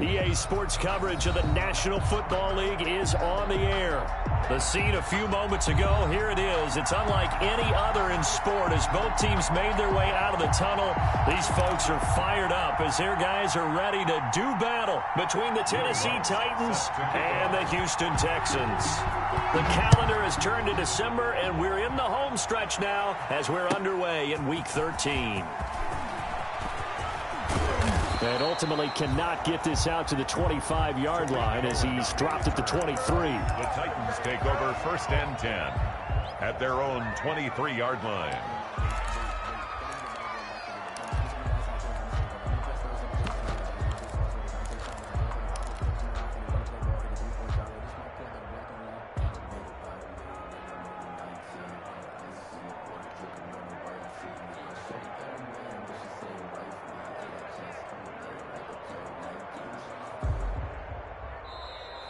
EA Sports coverage of the National Football League is on the air. The scene a few moments ago, here it is. It's unlike any other in sport as both teams made their way out of the tunnel. These folks are fired up as their guys are ready to do battle between the Tennessee Titans and the Houston Texans. The calendar has turned to December, and we're in the home stretch now as we're underway in Week 13. And ultimately cannot get this out to the 25-yard line as he's dropped at the 23. The Titans take over 1st and 10 at their own 23-yard line.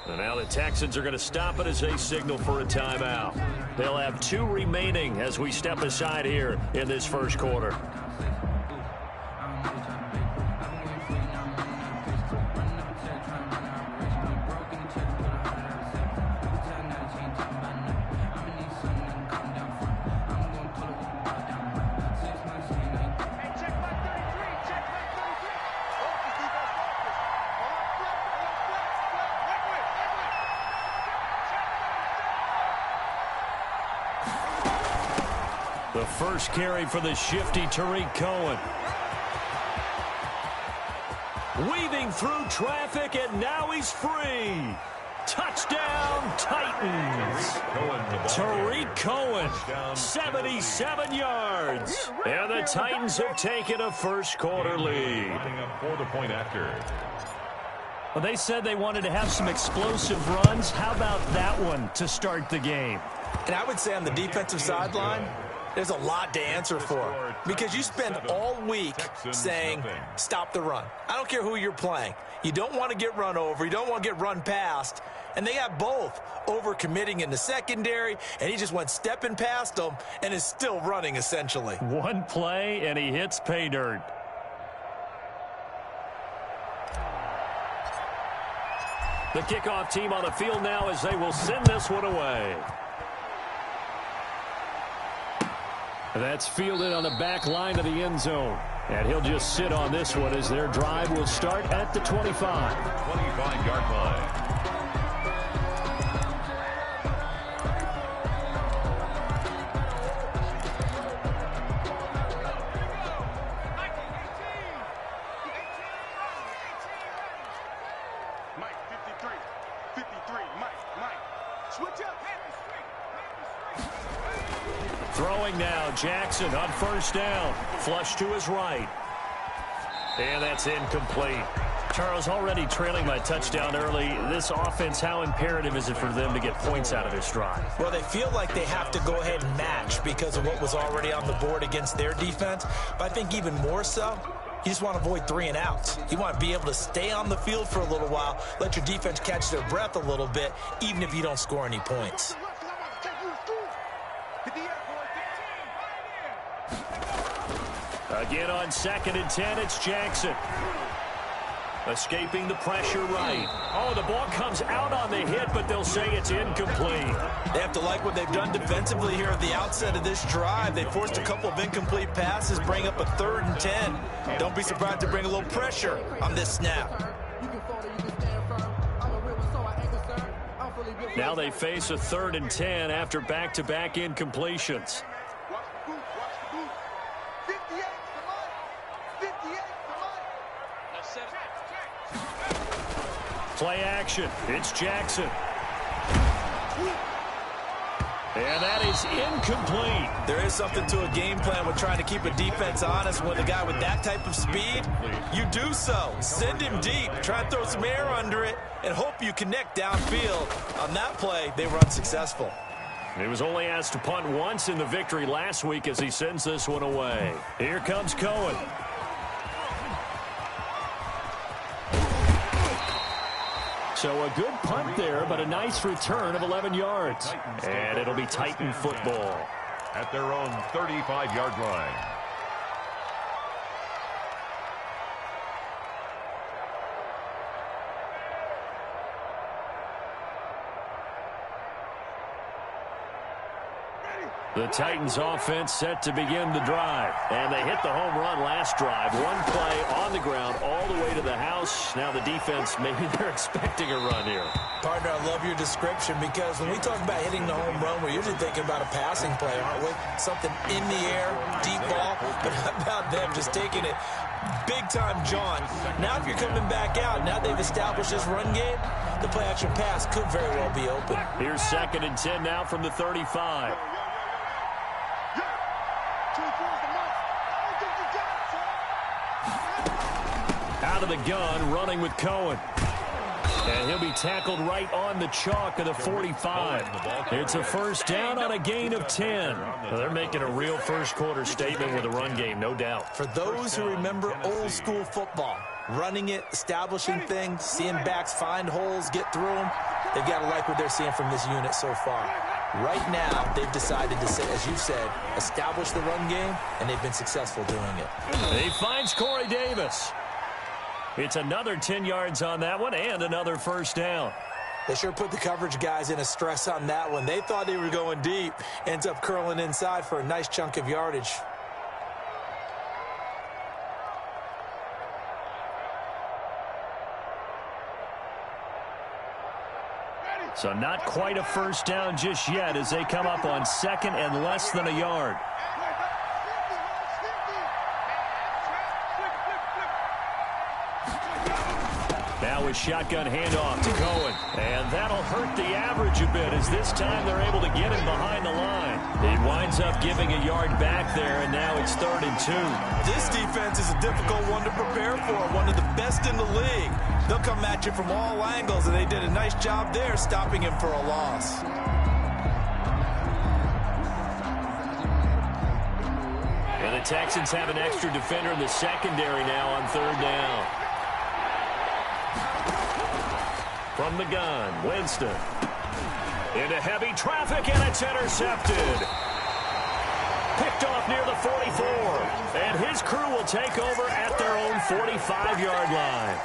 And now the Texans are going to stop it as they signal for a timeout. They'll have 2 remaining as we step aside here in this first quarter. The first carry for the shifty Tariq Cohen. Weaving through traffic, and now he's free. Touchdown, Titans. Tariq Cohen, 77 yards. And the Titans have taken a first quarter lead. For the point after. Well, they said they wanted to have some explosive runs. How about that one to start the game? And I would say on the defensive sideline, there's a lot to answer for because you spend all week saying, stop the run. I don't care who you're playing. You don't want to get run over. You don't want to get run past. And they have both over-committing in the secondary, and he just went stepping past them and is still running, essentially. One play, and he hits pay dirt. The kickoff team on the field now as they will send this one away. That's fielded on the back line of the end zone. And he'll just sit on this one as their drive will start at the 25. 25-yard line. Throwing now, Jackson on first down. Flush to his right. And that's incomplete. Charles, already trailing by touchdown early. This offense, how imperative is it for them to get points out of this drive? Well, they feel like they have to go ahead and match because of what was already on the board against their defense. But I think even more so, you just want to avoid 3 and outs. You want to be able to stay on the field for a little while, let your defense catch their breath a little bit, even if you don't score any points. Again on 2nd and 10, it's Jackson. Escaping the pressure right. Oh, the ball comes out on the hit, but they'll say it's incomplete. They have to like what they've done defensively here at the outset of this drive. They forced a couple of incomplete passes, bring up a 3rd and 10. Don't be surprised to bring a little pressure on this snap. Now they face a 3rd and 10 after back-to-back incompletions. Play action. It's Jackson. And that is incomplete. There is something to a game plan with trying to keep a defense honest. With a guy with that type of speed, you do so. Send him deep. Try and throw some air under it and hope you connect downfield. On that play, they were unsuccessful. He was only asked to punt once in the victory last week as he sends this one away. Here comes Cohen. So a good punt there, but a nice return of 11 yards. And it'll be Titan football. At their own 35-yard line. The Titans offense set to begin the drive. And they hit the home run last drive. One play on the ground all the way to the house. Now the defense, maybe they're expecting a run here. Partner, I love your description because when we talk about hitting the home run, we're usually thinking about a passing play, aren't we? Something in the air, deep ball. But how about them just taking it big-time John? Now if you're coming back out, now they've established this run game, the play-action pass could very well be open. Here's 2nd and 10 now from the 35. Out of the gun, running with Cohen. And he'll be tackled right on the chalk of the 45. It's a first down on a gain of 10. Well, they're making a real first-quarter statement with a run game, no doubt. For those who remember old-school football, running it, establishing things, seeing backs find holes, get through them, they've got to like what they're seeing from this unit so far. Right now, they've decided to, as you said, establish the run game, and they've been successful doing it. He finds Corey Davis. It's another 10 yards on that one and another first down. They sure put the coverage guys in a stress on that one. They thought they were going deep. Ends up curling inside for a nice chunk of yardage. So not quite a first down just yet as they come up on 2nd and less than a yard. Now a shotgun handoff to Cohen. And that'll hurt the average a bit as this time they're able to get him behind the line. He winds up giving a yard back there, and now it's 3rd and 2. This defense is a difficult one to prepare for, one of the best in the league. They'll come at you from all angles, and they did a nice job there stopping him for a loss. And the Texans have an extra defender in the secondary now on 3rd down. From the gun, Winston. Into heavy traffic, and it's intercepted. Picked off near the 44. And his crew will take over at their own 45-yard line.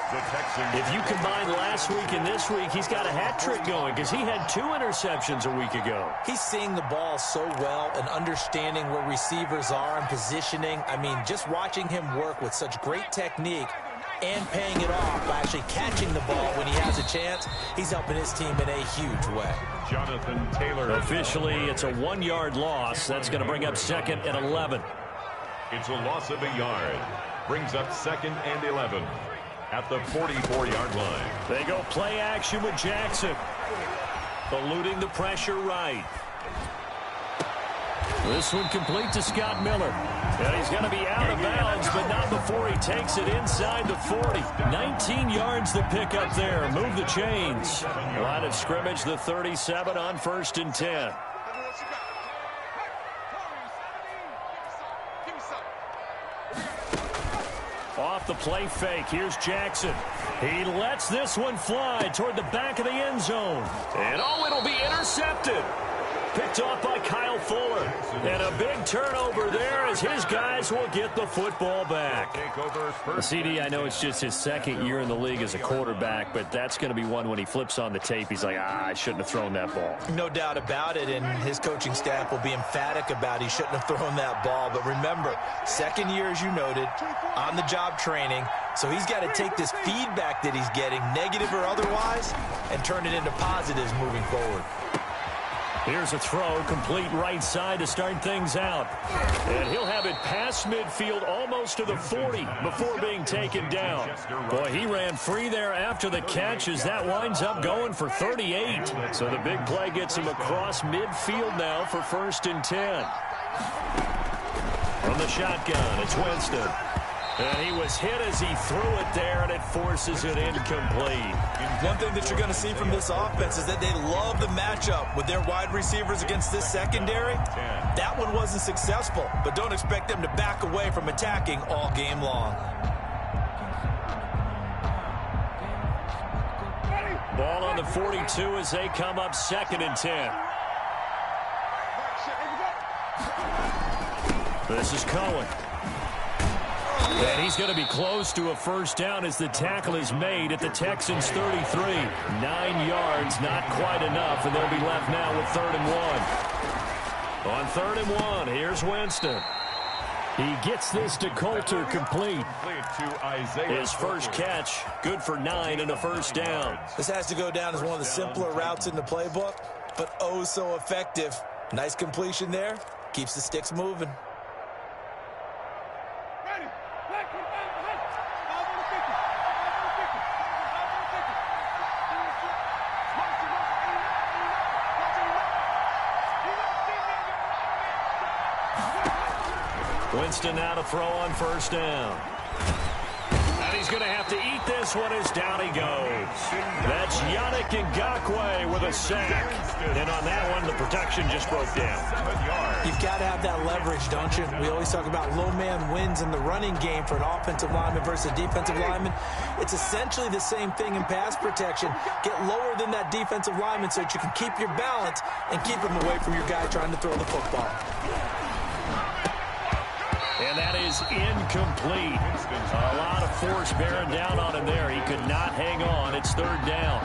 If you combine last week and this week, he's got a hat trick going because he had 2 interceptions a week ago. He's seeing the ball so well and understanding where receivers are and positioning. I mean, just watching him work with such great technique and paying it off by actually catching the ball when he has a chance, he's helping his team in a huge way. Jonathan Taylor. Officially, it's a 1-yard loss. That's going to bring up 2nd and 11. It's a loss of a yard. Brings up 2nd and 11 at the 44-yard line. They go play action with Jackson. Eluding the pressure right. This one complete to Scott Miller. And he's going to be out of bounds, but not before he takes it inside the 40. 19 yards to pick up there. Move the chains. Line of scrimmage, the 37 on 1st and 10. Off the play fake. Here's Jackson. He lets this one fly toward the back of the end zone. And oh, it'll be intercepted. Picked off by Kyle Fuller. And a big turnover there as his guys will get the football back. CD, I know it's just his 2nd year in the league as a quarterback, but that's going to be one when he flips on the tape, he's like, I shouldn't have thrown that ball. No doubt about it, and his coaching staff will be emphatic about he shouldn't have thrown that ball. But remember, 2nd year, as you noted, on-the-job training, so he's got to take this feedback that he's getting, negative or otherwise, and turn it into positives moving forward. Here's a throw, complete right side to start things out. And he'll have it past midfield almost to the 40 before being taken down. Boy, he ran free there after the catch as that winds up going for 38. So the big play gets him across midfield now for 1st and 10. From the shotgun, it's Winston. And he was hit as he threw it there, and it forces it incomplete. One thing that you're going to see from this offense is that they love the matchup with their wide receivers against this secondary. That one wasn't successful, but don't expect them to back away from attacking all game long. Ball on the 42 as they come up 2nd and 10. This is Cohen. And he's going to be close to a first down as the tackle is made at the Texans' 33. 9 yards, not quite enough, and they'll be left now with 3rd and 1. On 3rd and 1, here's Winston. He gets this to Coulter complete. His first catch, good for 9 and a first down. This has to go down as one of the simpler routes in the playbook, but oh so effective. Nice completion there. Keeps the sticks moving. Winston now to throw on 1st down. And he's going to have to eat this one as down he goes. That's Yannick Ngakoue with a sack. And on that one, the protection just broke down. You've got to have that leverage, don't you? We always talk about low man wins in the running game for an offensive lineman versus a defensive lineman. It's essentially the same thing in pass protection. Get lower than that defensive lineman so that you can keep your balance and keep him away from your guy trying to throw the football. And that is incomplete. A lot of force bearing down on him there. He could not hang on. It's 3rd down.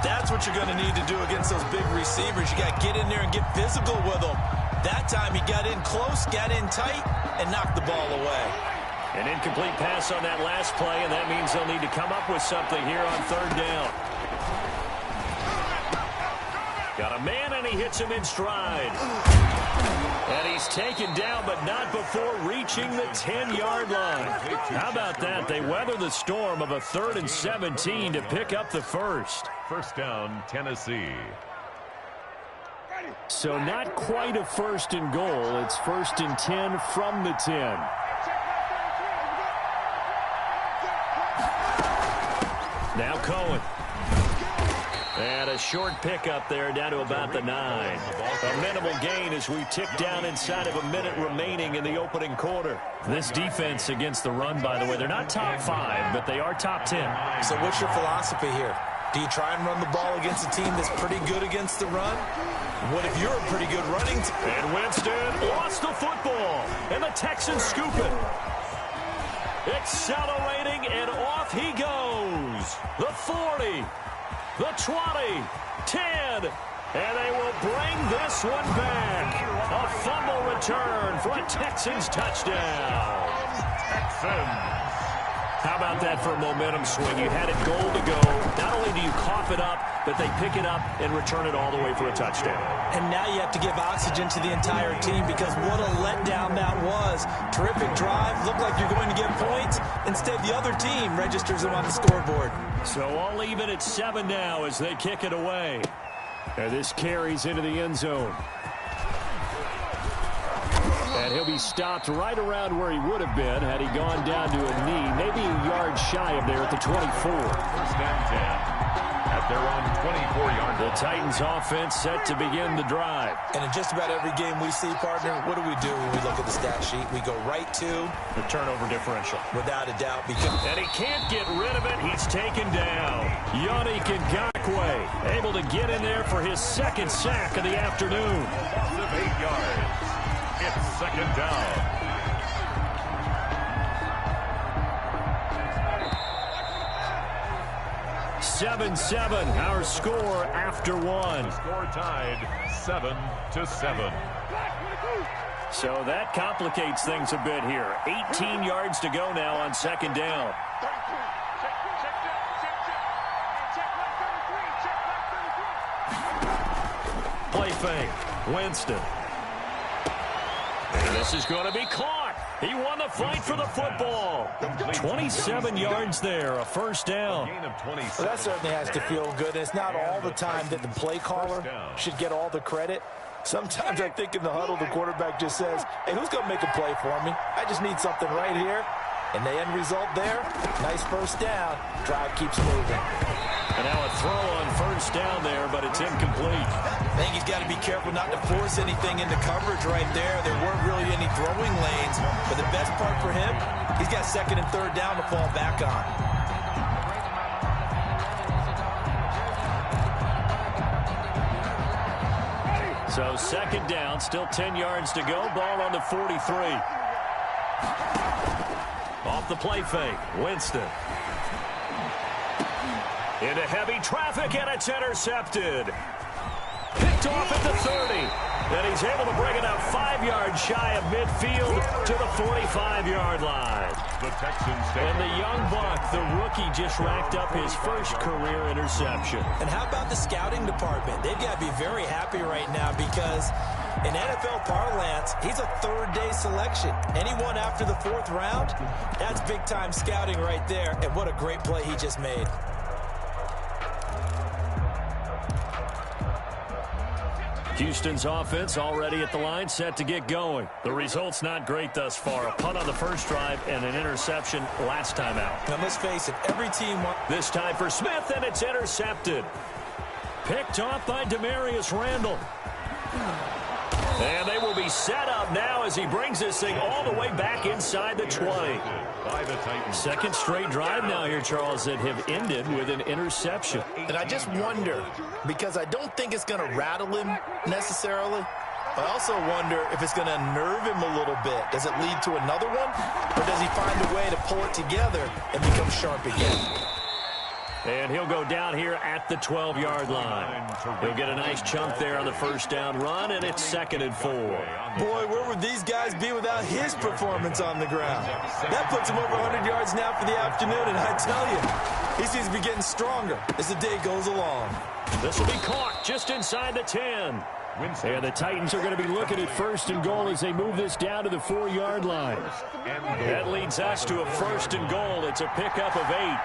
That's what you're going to need to do against those big receivers. You got to get in there and get physical with them. That time he got in close, got in tight, and knocked the ball away. An incomplete pass on that last play, and that means they'll need to come up with something here on 3rd down. Got a man, and he hits him in stride. And he's taken down, but not before reaching the 10-yard line. How about that? They weather the storm of a 3rd and 17 to pick up the first. First down, Tennessee. So not quite a 1st and goal. It's 1st and 10 from the 10. Now Cohen. And a short pickup there down to about the 9. A minimal gain as we tick down inside of a minute remaining in the opening quarter. This defense against the run, by the way, they're not top 5, but they are top 10. So what's your philosophy here? Do you try and run the ball against a team that's pretty good against the run? What if you're a pretty good running team? And Winston lost the football, and the Texans scoop it. Accelerating, and off he goes. The 40. The 20, 10, and they will bring this one back. A fumble return for a Texans touchdown. Texans. How about that for a momentum swing? You had it goal to go. Not only do you cough it up, but they pick it up and return it all the way for a touchdown. And now you have to give oxygen to the entire team because what a letdown that was. Terrific drive. Looked like you're going to get points. Instead, the other team registers them on the scoreboard. So all even at 7 now as they kick it away. And this carries into the end zone. And he'll be stopped right around where he would have been had he gone down to a knee, maybe a yard shy of there at the 24. First and 10 at their own 24-yard line. The Titans offense set to begin the drive. And in just about every game we see, partner, what do we do when we look at the stat sheet? We go right to the turnover differential. Without a doubt. And he can't get rid of it. He's taken down. Yannick Ngakoue able to get in there for his 2nd sack of the afternoon. Loss of 8 yards. It's 2nd down. Seven, our score after 1. Score tied 7-7. So that complicates things a bit here. 18 yards to go now on 2nd down. Play fake. Winston. And this is going to be caught. He won the fight for the football. 27 yards there, a 1st down. Well, that certainly has to feel good. And it's not all the time that the play caller should get all the credit. Sometimes I think in the huddle, the quarterback just says, hey, who's going to make a play for me? I just need something right here. And the end result there, nice 1st down. Drive keeps moving. And now a throw on 1st down there, but it's incomplete. I think he's got to be careful not to force anything into coverage right there. There weren't really any throwing lanes. But the best part for him, he's got 2nd and 3rd down to fall back on. So 2nd down, still 10 yards to go. Ball on the 43. Off the play fake, Winston. Into heavy traffic, and it's intercepted. Picked off at the 30. And he's able to bring it up 5 yards shy of midfield to the 45-yard line. The Texans and the young buck, the rookie, just racked up his first career interception. And how about the scouting department? They've got to be very happy right now because in NFL parlance, he's a third-day selection. Anyone after the 4th round, that's big-time scouting right there. And what a great play he just made. Houston's offense already at the line, set to get going. The result's not great thus far. A punt on the first drive and an interception last time out. Now let's face it, every team wants... This time for Smith, and it's intercepted. Picked off by Demarius Randall. And they will be set up now as he brings this thing all the way back inside the 20. Second straight drive now here, Charles, that have ended with an interception. And I just wonder, because I don't think it's going to rattle him necessarily, I also wonder if it's going to unnerve him a little bit. Does it lead to another one? Or does he find a way to pull it together and become sharp again? And he'll go down here at the 12-yard line. He'll get a nice chunk there on the first down run, and it's 2nd and 4. Boy, where would these guys be without his performance on the ground? That puts him over 100 yards now for the afternoon, and I tell you, he seems to be getting stronger as the day goes along. This will be caught just inside the 10. And the Titans are going to be looking at 1st and goal as they move this down to the 4-yard line. That leads us to a 1st and goal. It's a pickup of 8.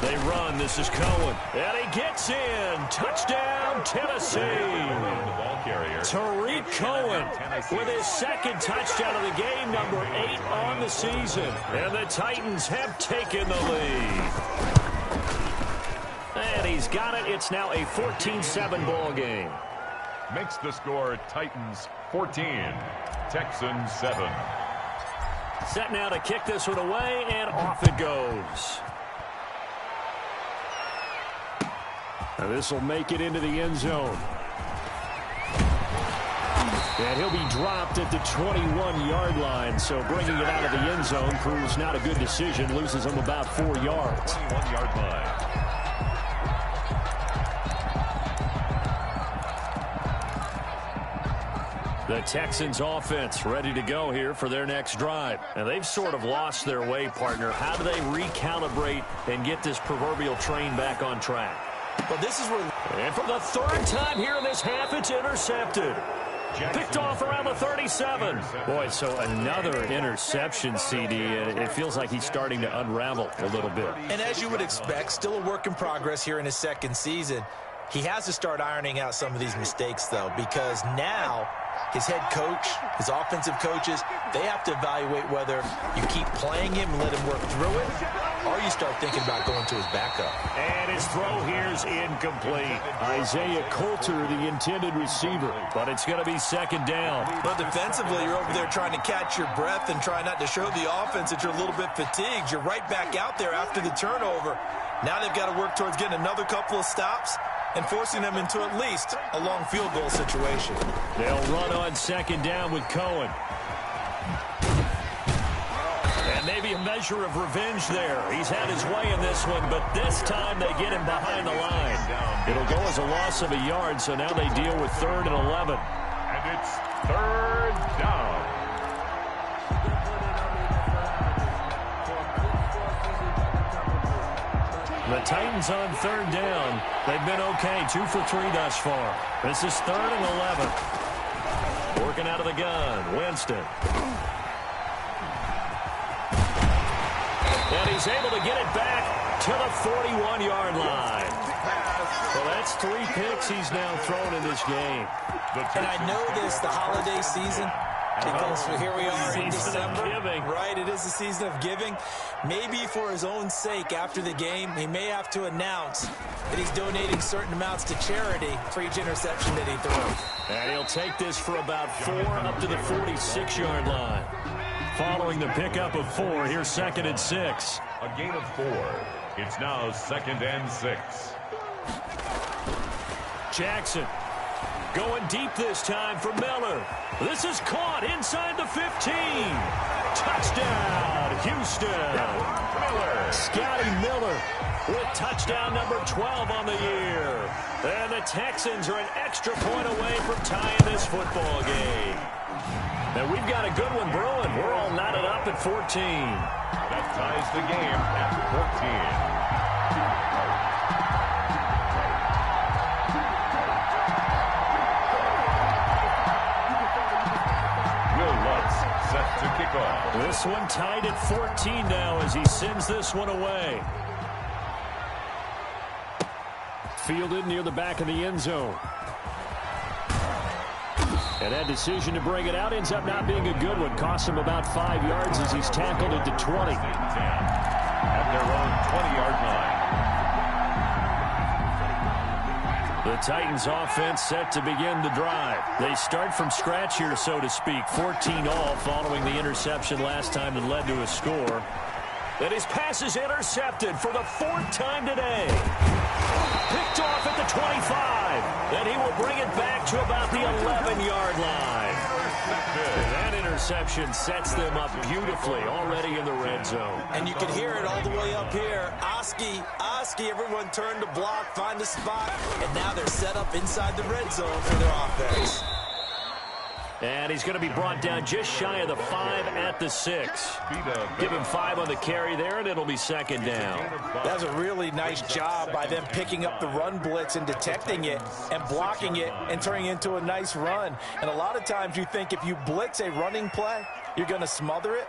They run. This is Cohen. And he gets in. Touchdown, Tennessee. Tariq Cohen with his 2nd touchdown of the game, number 8 on the season. And the Titans have taken the lead. And he's got it. It's now a 14-7 ball game. Makes the score Titans 14, Texans 7. Set now to kick this one away, and off it goes. Now this will make it into the end zone. And he'll be dropped at the 21-yard line, so bringing it out of the end zone proves not a good decision. Loses him about 4 yards. 21-yard line. The Texans offense ready to go here for their next drive. And they've sort of lost their way, partner. How do they recalibrate and get this proverbial train back on track? Well, this is where... And for the 3rd time here in this half, it's intercepted. Picked off around the 37. Boy, so another interception, CD. It feels like he's starting to unravel a little bit. And as you would expect, still a work in progress here in his 2nd season. He has to start ironing out some of these mistakes, though, because now his head coach, his offensive coaches, they have to evaluate whether you keep playing him and let him work through it, or you start thinking about going to his backup. And his throw here is incomplete. Isaiah Coulter, the intended receiver, but it's going to be 2nd down. But defensively, you're over there trying to catch your breath and try not to show the offense that you're a little bit fatigued. You're right back out there after the turnover. Now they've got to work towards getting another couple of stops and forcing them into at least a long field goal situation. They'll run on 2nd down with Cohen. And maybe a measure of revenge there. He's had his way in this one, but this time they get him behind the line. It'll go as a loss of a yard, so now they deal with 3rd and 11. And it's 3rd down. The Titans on 3rd down. They've been okay, 2 for 3 thus far. This is 3rd and 11. Working out of the gun, Winston. And he's able to get it back to the 41-yard line. Well, that's 3 picks he's now thrown in this game. And I know this, the holiday season, because here we are in December, right? It is the season of giving. Maybe for his own sake, after the game, he may have to announce that he's donating certain amounts to charity for each interception that he throws. And he'll take this for about 4 up to the 46-yard line. Following the pickup of 4, here's 2nd and 6. A gain of 4. It's now 2nd and 6. Jackson. Going deep this time for Miller. This is caught inside the 15. Touchdown, Houston. Scotty Miller with touchdown number 12 on the year. And the Texans are an extra point away from tying this football game. And we've got a good one brewing. We're all knotted up at 14. That ties the game at 14. Set to kick off. This one tied at 14 now as he sends this one away. Fielded near the back of the end zone. And that decision to bring it out ends up not being a good one. Costs him about 5 yards as he's tackled it to 20. At their own 20-yard line. The Titans offense set to begin the drive. They start from scratch here, so to speak. 14 all following the interception last time that led to a score. And his pass is intercepted for the 4th time today. Picked off at the 25. And he will bring it back to about the 11-yard line. That interception sets them up beautifully already in the red zone. And you can hear it all the way up here. Oski, everyone turned to block, find a spot, and now they're set up inside the red zone for their offense. And he's going to be brought down just shy of the 5 at the 6. Give him 5 on the carry there, and it'll be second down. That's a really nice job by them picking up the run blitz and detecting it and blocking it and turning it into a nice run. And a lot of times you think if you blitz a running play, you're going to smother it.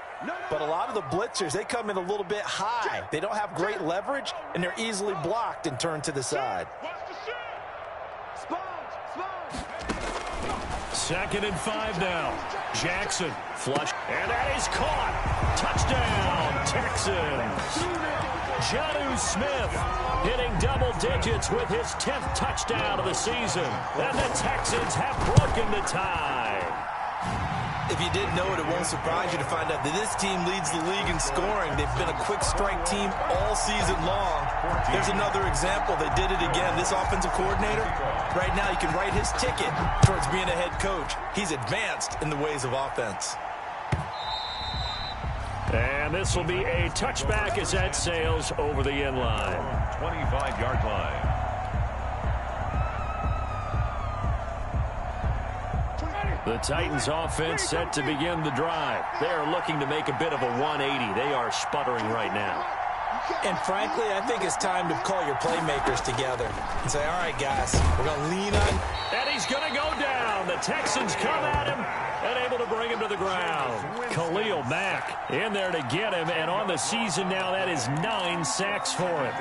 But a lot of the blitzers, they come in a little bit high. They don't have great leverage, and they're easily blocked and turned to the side. Second and 5 now. Jackson flush, and that is caught. Touchdown, Texans. Jonnu Smith hitting double digits with his 10th touchdown of the season. And the Texans have broken the tie. If you didn't know it, it won't surprise you to find out that this team leads the league in scoring. They've been a quick strike team all season long. There's another example. They did it again. This offensive coordinator, right now he can write his ticket towards being a head coach. He's advanced in the ways of offense. And this will be a touchback as that sails over the end line. 25-yard line. The Titans offense set to begin the drive. They are looking to make a bit of a 180. They are sputtering right now. And frankly, I think it's time to call your playmakers together and say, all right, guys, we're going to lean on. And he's going to go down. The Texans come at him and able to bring him to the ground. Khalil Mack in there to get him. And on the season now, that is 9 sacks for him.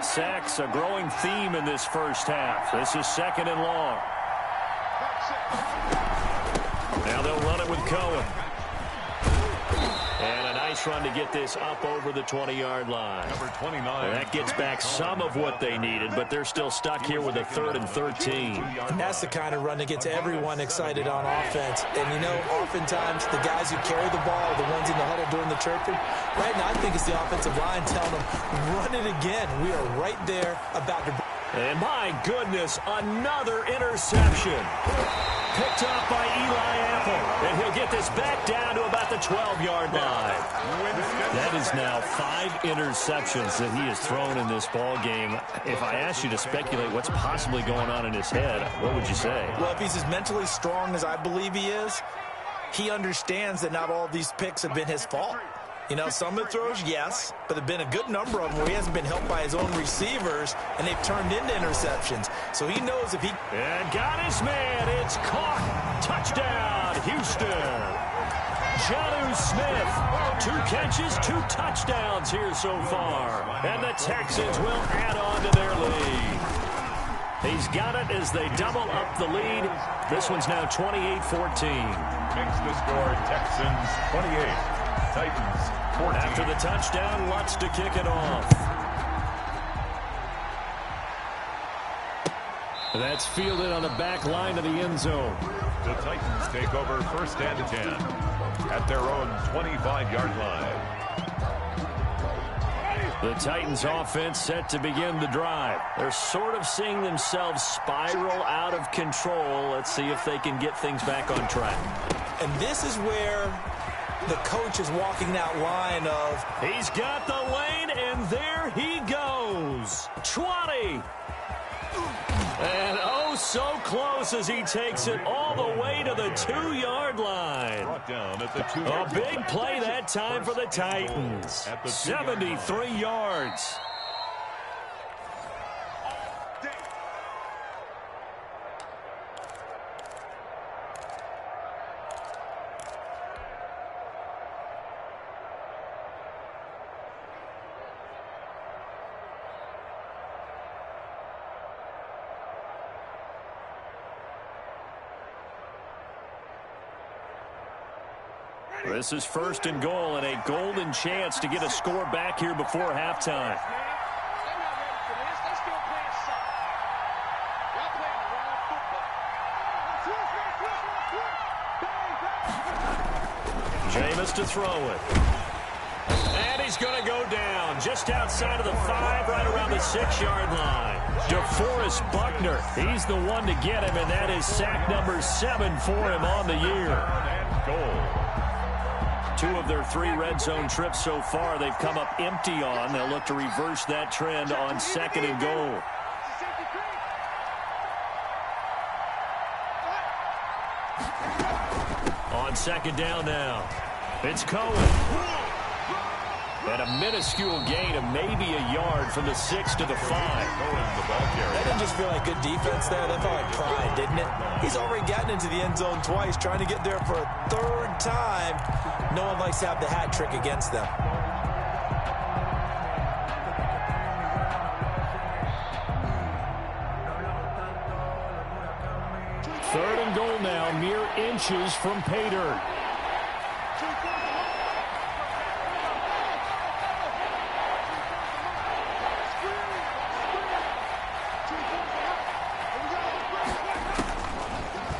Sacks, a growing theme in this first half. This is second and long. Now they'll run it with Cohen. And a nice run to get this up over the 20-yard line. Number 29. And that gets back some of what they needed, but they're still stuck here with a 3rd and 13. And that's the kind of run that gets everyone excited on offense. And, you know, oftentimes the guys who carry the ball are the ones in the huddle doing the chirping. Right now, I think it's the offensive line telling them, run it again. We are right there about to. And my goodness, another interception. Picked up by Eli Apple. And he'll get this back down to about the 12-yard line. That is now 5 interceptions that he has thrown in this ball game. If I asked you to speculate what's possibly going on in his head, what would you say? Well, if he's as mentally strong as I believe he is, he understands that not all of these picks have been his fault. You know, some of the throws, yes, but there have been a good number of them where he hasn't been helped by his own receivers, and they've turned into interceptions. So he knows if he... And got his man. It's caught. Touchdown, Houston. Jonnu Smith. 2 catches, 2 touchdowns here so far. And the Texans will add on to their lead. He's got it as they double up the lead. This one's now 28-14. Makes the score Texans 28. Titans 14. After the touchdown, Lutz to kick it off. That's fielded on the back line of the end zone. The Titans take over 1st and 10 at their own 25-yard line. The Titans offense set to begin the drive. They're sort of seeing themselves spiral out of control. Let's see if they can get things back on track. And this is where the coach is walking that line of... He's got the lane, and there he goes. 20. And oh, so close as he takes it all the way to the 2-yard line. A big play that time for the Titans. 73 yards. This is 1st and goal, and a golden chance to get a score back here before halftime. Jameis to throw it. And he's going to go down just outside of the 5, right around the 6-yard line. DeForest Buckner, he's the one to get him, and that is sack number 7 for him on the year. Goal. 2 of their 3 red zone trips so far they've come up empty on. They'll look to reverse that trend on 2nd and goal. On 2nd down now. It's Cohen. And a minuscule gain of maybe a yard from the 6 to the 5. That didn't just feel like good defense there. That felt like pride, didn't it? He's already gotten into the end zone twice, trying to get there for a 3rd time. No one likes to have the hat trick against them. Third and goal now, mere inches from pay dirt.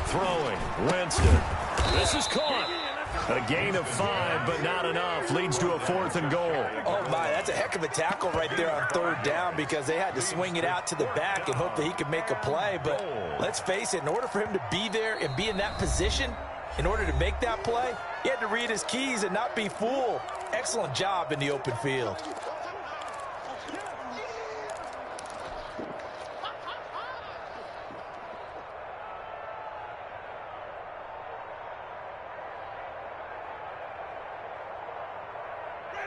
Throwing, Winston. This is caught. A gain of 5, but not enough. Leads to a 4th and goal. Oh, my, that's a heck of a tackle right there on 3rd down because they had to swing it out to the back and hope that he could make a play. But let's face it, in order for him to be there and be in that position, in order to make that play, he had to read his keys and not be fooled. Excellent job in the open field.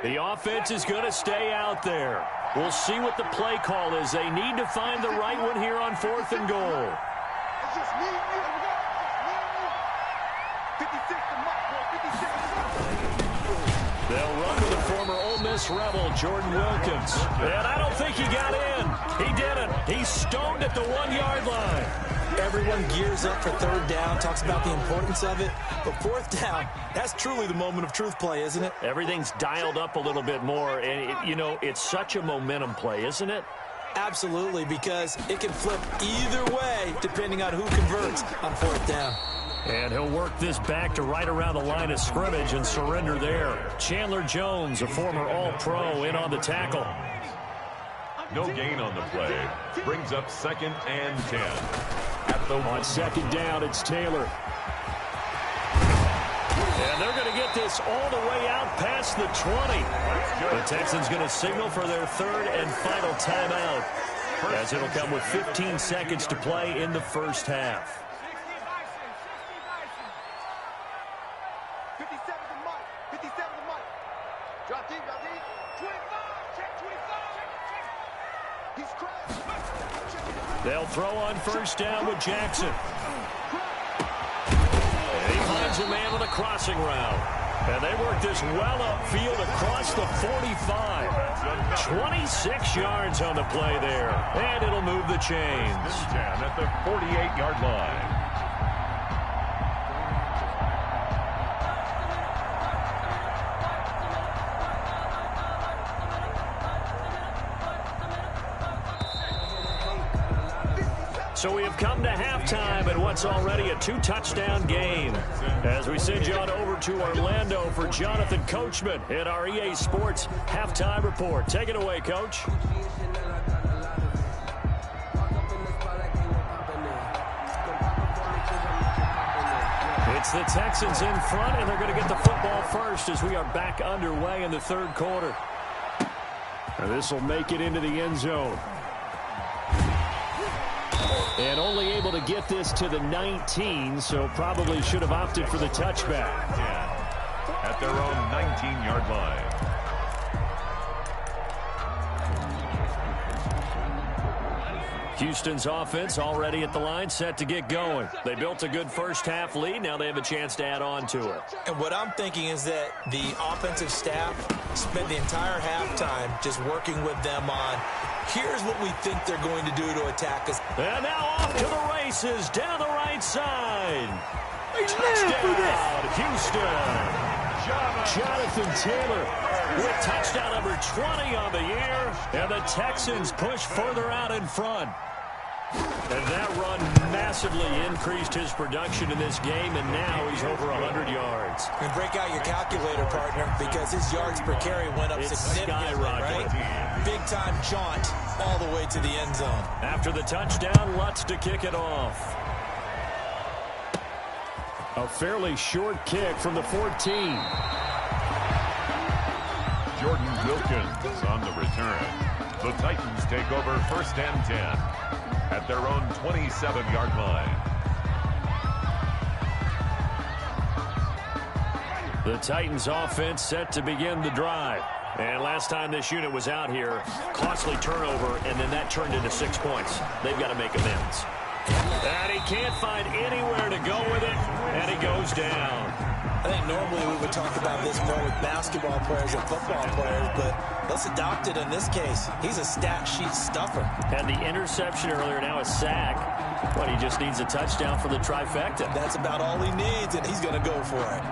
The offense is going to stay out there. We'll see what the play call is. They need to find the right one here on 4th and goal. They'll run to the former Ole Miss Rebel, Jordan Wilkins. And I don't think he got in. He didn't. He's stoned at the 1-yard line. Everyone gears up for 3rd down, talks about the importance of it. But 4th down, that's truly the moment of truth play, isn't it? Everything's dialed up a little bit more. And, it's such a momentum play, isn't it? Absolutely, because it can flip either way depending on who converts on 4th down. And he'll work this back to right around the line of scrimmage and surrender there. Chandler Jones, a former All-Pro, in on the tackle. No gain on the play. Brings up 2nd and 10. On 2nd down, it's Taylor. And they're going to get this all the way out past the 20. The Texans going to signal for their 3rd and final timeout, as it'll come with 15 seconds to play in the 1st half. They'll throw on 1st down with Jackson. And he finds a man with a crossing route. And they work this well upfield across the 45. 26 yards on the play there. And it'll move the chains. At the 48-yard line. So we have come to halftime at what's already a 2-touchdown game. As we send you on over to Orlando for Jonathan Coachman in our EA Sports Halftime Report. Take it away, Coach. It's the Texans in front, and they're going to get the football first as we are back underway in the third quarter. And this will make it into the end zone. And only able to get this to the 19, so probably should have opted for the touchback. At their own 19-yard line. Houston's offense already at the line, set to get going. They built a good first-half lead. Now they have a chance to add on to it. And what I'm thinking is that the offensive staff spent the entire halftime just working with them on, here's what we think they're going to do to attack us. And now off to the races, down the right side. Touchdown, Houston. Jonathan Taylor with touchdown number 20 on the year. And the Texans push further out in front. And that run massively increased his production in this game, and now he's over 100 yards. And break out your calculator, partner, because his yards per carry went up significantly, right? Big-time jaunt all the way to the end zone. After the touchdown, Lutz to kick it off. A fairly short kick from the 14. Jordan Wilkins on the return. The Titans take over 1st and 10 at their own 27-yard line. The Titans offense set to begin the drive. And last time this unit was out here, costly turnover, and then that turned into 6 points. They've got to make amends. And he can't find anywhere to go with it, and he goes down. I think normally we would talk about this more with basketball players and football players, but let's adopt it in this case. He's a stat sheet stuffer. Had the interception earlier, now a sack. But he just needs a touchdown for the trifecta. That's about all he needs, and he's going to go for it.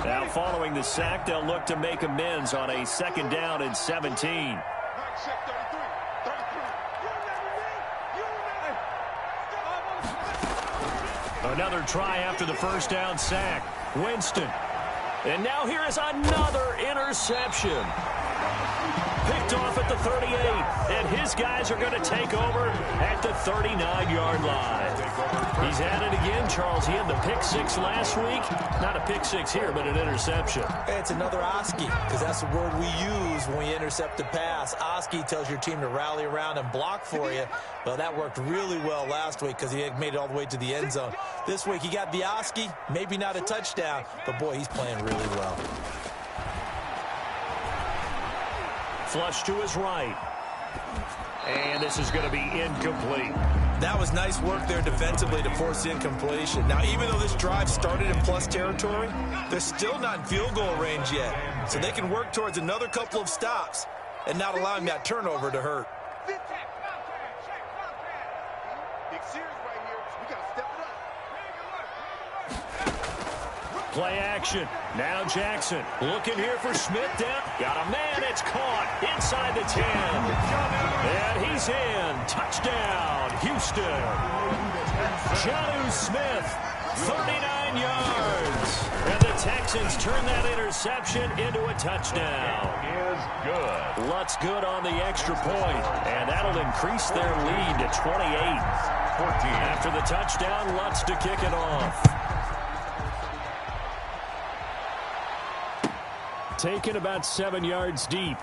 Now following the sack, they'll look to make amends on a 2nd down and 17. Another try after the 1st down sack. Winston. And now here is another interception. Picked off at the 38. And his guys are going to take over at the 39-yard line. He's at it again, Charles. He had the pick 6 last week. Not a pick 6 here, but an interception. It's another Oski, because that's the word we use when we intercept a pass. Oski tells your team to rally around and block for you. Well, that worked really well last week because he had made it all the way to the end zone. This week he got the Oski, maybe not a touchdown, but boy, he's playing really well. Flush to his right. And this is going to be incomplete. That was nice work there defensively to force incompletion. Now, even though this drive started in plus territory, they're still not in field goal range yet. So they can work towards another couple of stops and not allowing that turnover to hurt. Play action. Now Jackson looking here for Smith down. Got a man. It's caught inside the 10. And he's in. Touchdown, Houston. Jonnu Smith, 39 yards. And the Texans turn that interception into a touchdown. Is good. Lutz good on the extra point. And that'll increase their lead to 28. 14. After the touchdown, Lutz to kick it off. Taken about 7 yards deep.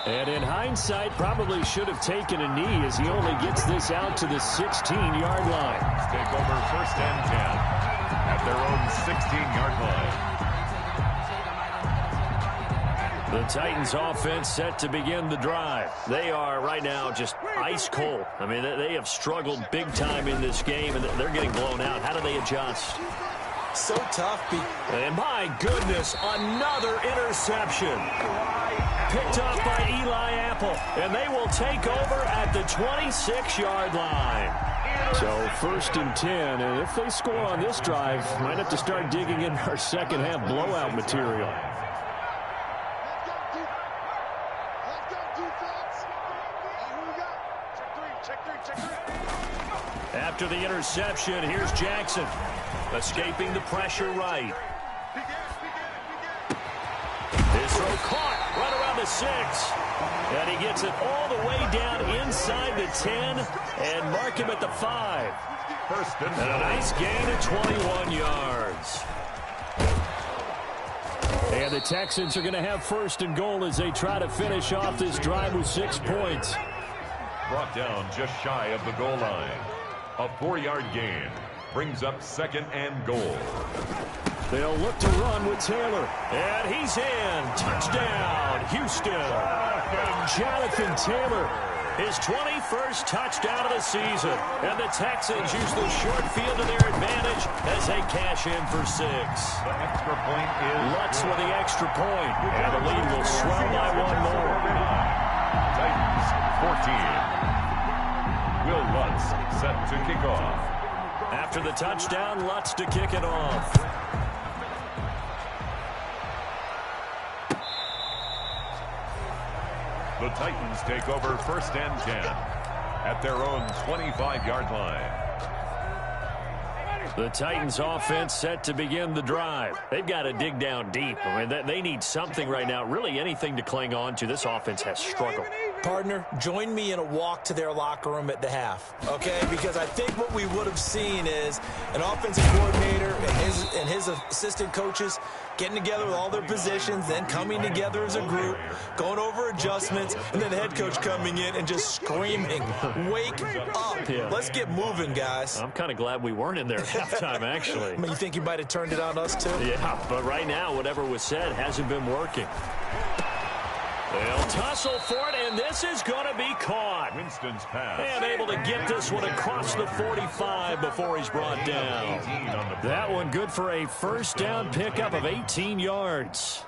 And in hindsight, probably should have taken a knee as he only gets this out to the 16-yard line. Take over 1st and 10 at their own 16-yard line. The Titans offense set to begin the drive. They are right now just ice cold. I mean, they have struggled big time in this game, and they're getting blown out. How do they adjust? So tough. And my goodness, another interception. Picked off by Eli Apple. And they will take over at the 26-yard line. So 1st and 10. And if they score on this drive, might have to start digging in our second half blowout material. after the interception. Here's Jackson, escaping the pressure right. His throw caught right around the 6. And he gets it all the way down inside the 10 and mark him at the 5. And a nice gain of 21 yards. And the Texans are going to have 1st and goal as they try to finish off this drive with 6 points. Brought down just shy of the goal line. A 4-yard gain brings up 2nd and goal. They'll look to run with Taylor. And he's in. Touchdown, Houston. Jonathan Taylor, his 21st touchdown of the season. And the Texans use the short field to their advantage as they cash in for 6. The extra point is Lutz with the extra point. And the lead will swell by 1 more. Titans 14. Will Lutz set to kick off. After the touchdown, Lutz to kick it off. The Titans take over 1st and 10 at their own 25-yard line. The Titans offense set to begin the drive. They've got to dig down deep. I mean, they need something right now, really anything to cling on to. This offense has struggled. Partner, join me in a walk to their locker room at the half, okay? Because I think what we would have seen is an offensive coordinator and his assistant coaches getting together with all their positions, then coming together as a group, going over adjustments, and then the head coach coming in and just screaming, wake up. Yeah. Let's get moving, guys. I'm kind of glad we weren't in there at halftime, actually. I mean, you think you might have turned it on us, too? Yeah, but right now, whatever was said hasn't been working. They'll tussle for it, and this is going to be caught. Winston's pass. And able to get this one across the 45 before he's brought down. That one good for a 1st down pickup of 18 yards.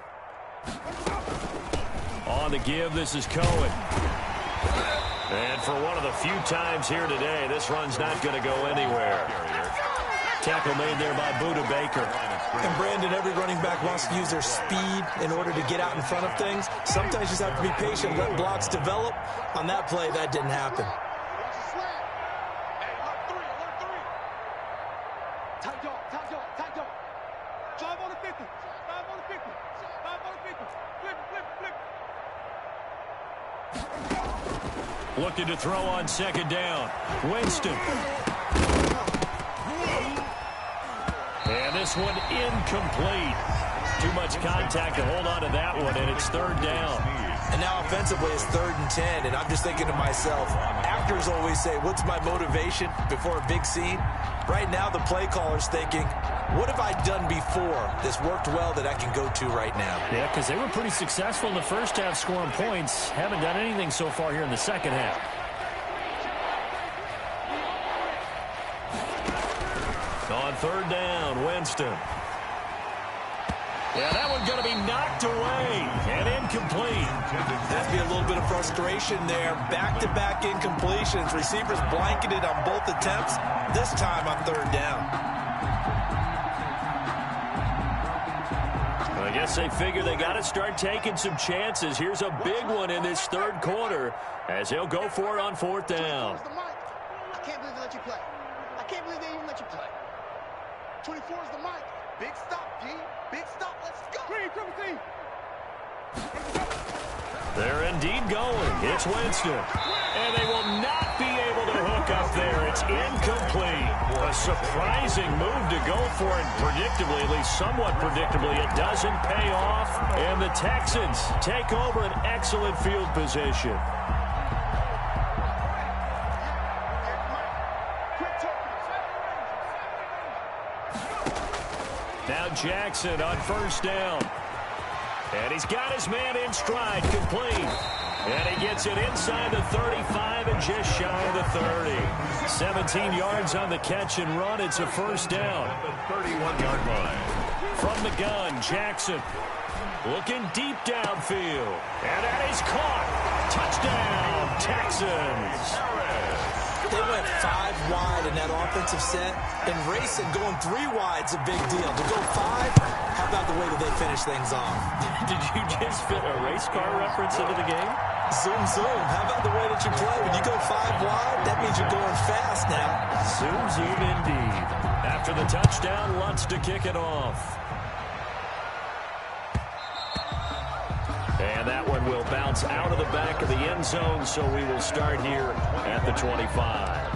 On the give, this is Cohen. And for one of the few times here today, this run's not going to go anywhere. Tackle made there by Budda Baker. And Brandon, every running back wants to use their speed in order to get out in front of things. Sometimes you just have to be patient, let blocks develop. On that play, that didn't happen. Looking to throw on 2nd down. Winston. And this one incomplete. Too much contact to hold on to that one, and it's 3rd down. And now offensively it's 3rd and 10, and I'm just thinking to myself, actors always say, what's my motivation before a big scene? Right now the play caller's thinking, what have I done before this worked well that I can go to right now? Yeah, because they were pretty successful in the first half scoring points. Haven't done anything so far here in the second half. On 3rd down, Winston. Yeah, that one's going to be knocked away and incomplete. That's be a little bit of frustration there. Back-to-back incompletions. Receivers blanketed on both attempts. This time on 3rd down. I guess they figure they got to start taking some chances. Here's a big one in this 3rd quarter as they'll go for it on 4th down. I can't believe they let you play. I can't believe they even let you play. 24 is the mic. Big stop, G. Big stop. Let's go. They're indeed going. It's Winston. And they will not be able to hook up there. It's incomplete. A surprising move to go for it. Predictably, at least somewhat predictably, it doesn't pay off. And the Texans take over an excellent field position. Now Jackson on 1st down. And he's got his man in stride, complete. And he gets it inside the 35 and just shy of the 30. 17 yards on the catch and run. It's a 1st down. At the 31-yard line. From the gun, Jackson looking deep downfield. And that is caught. Touchdown, Texans. They went 5 wide in that offensive set, and racing going 3 wide's a big deal. To go 5, how about the way that they finish things off? Did you just fit a race car reference into the game? Zoom, zoom. How about the way that you play? When you go 5 wide, that means you're going fast now. Zoom, zoom indeed. After the touchdown, Lutz to kick it off. And that one will bounce out of the back of the end zone, so we will start here at the 25.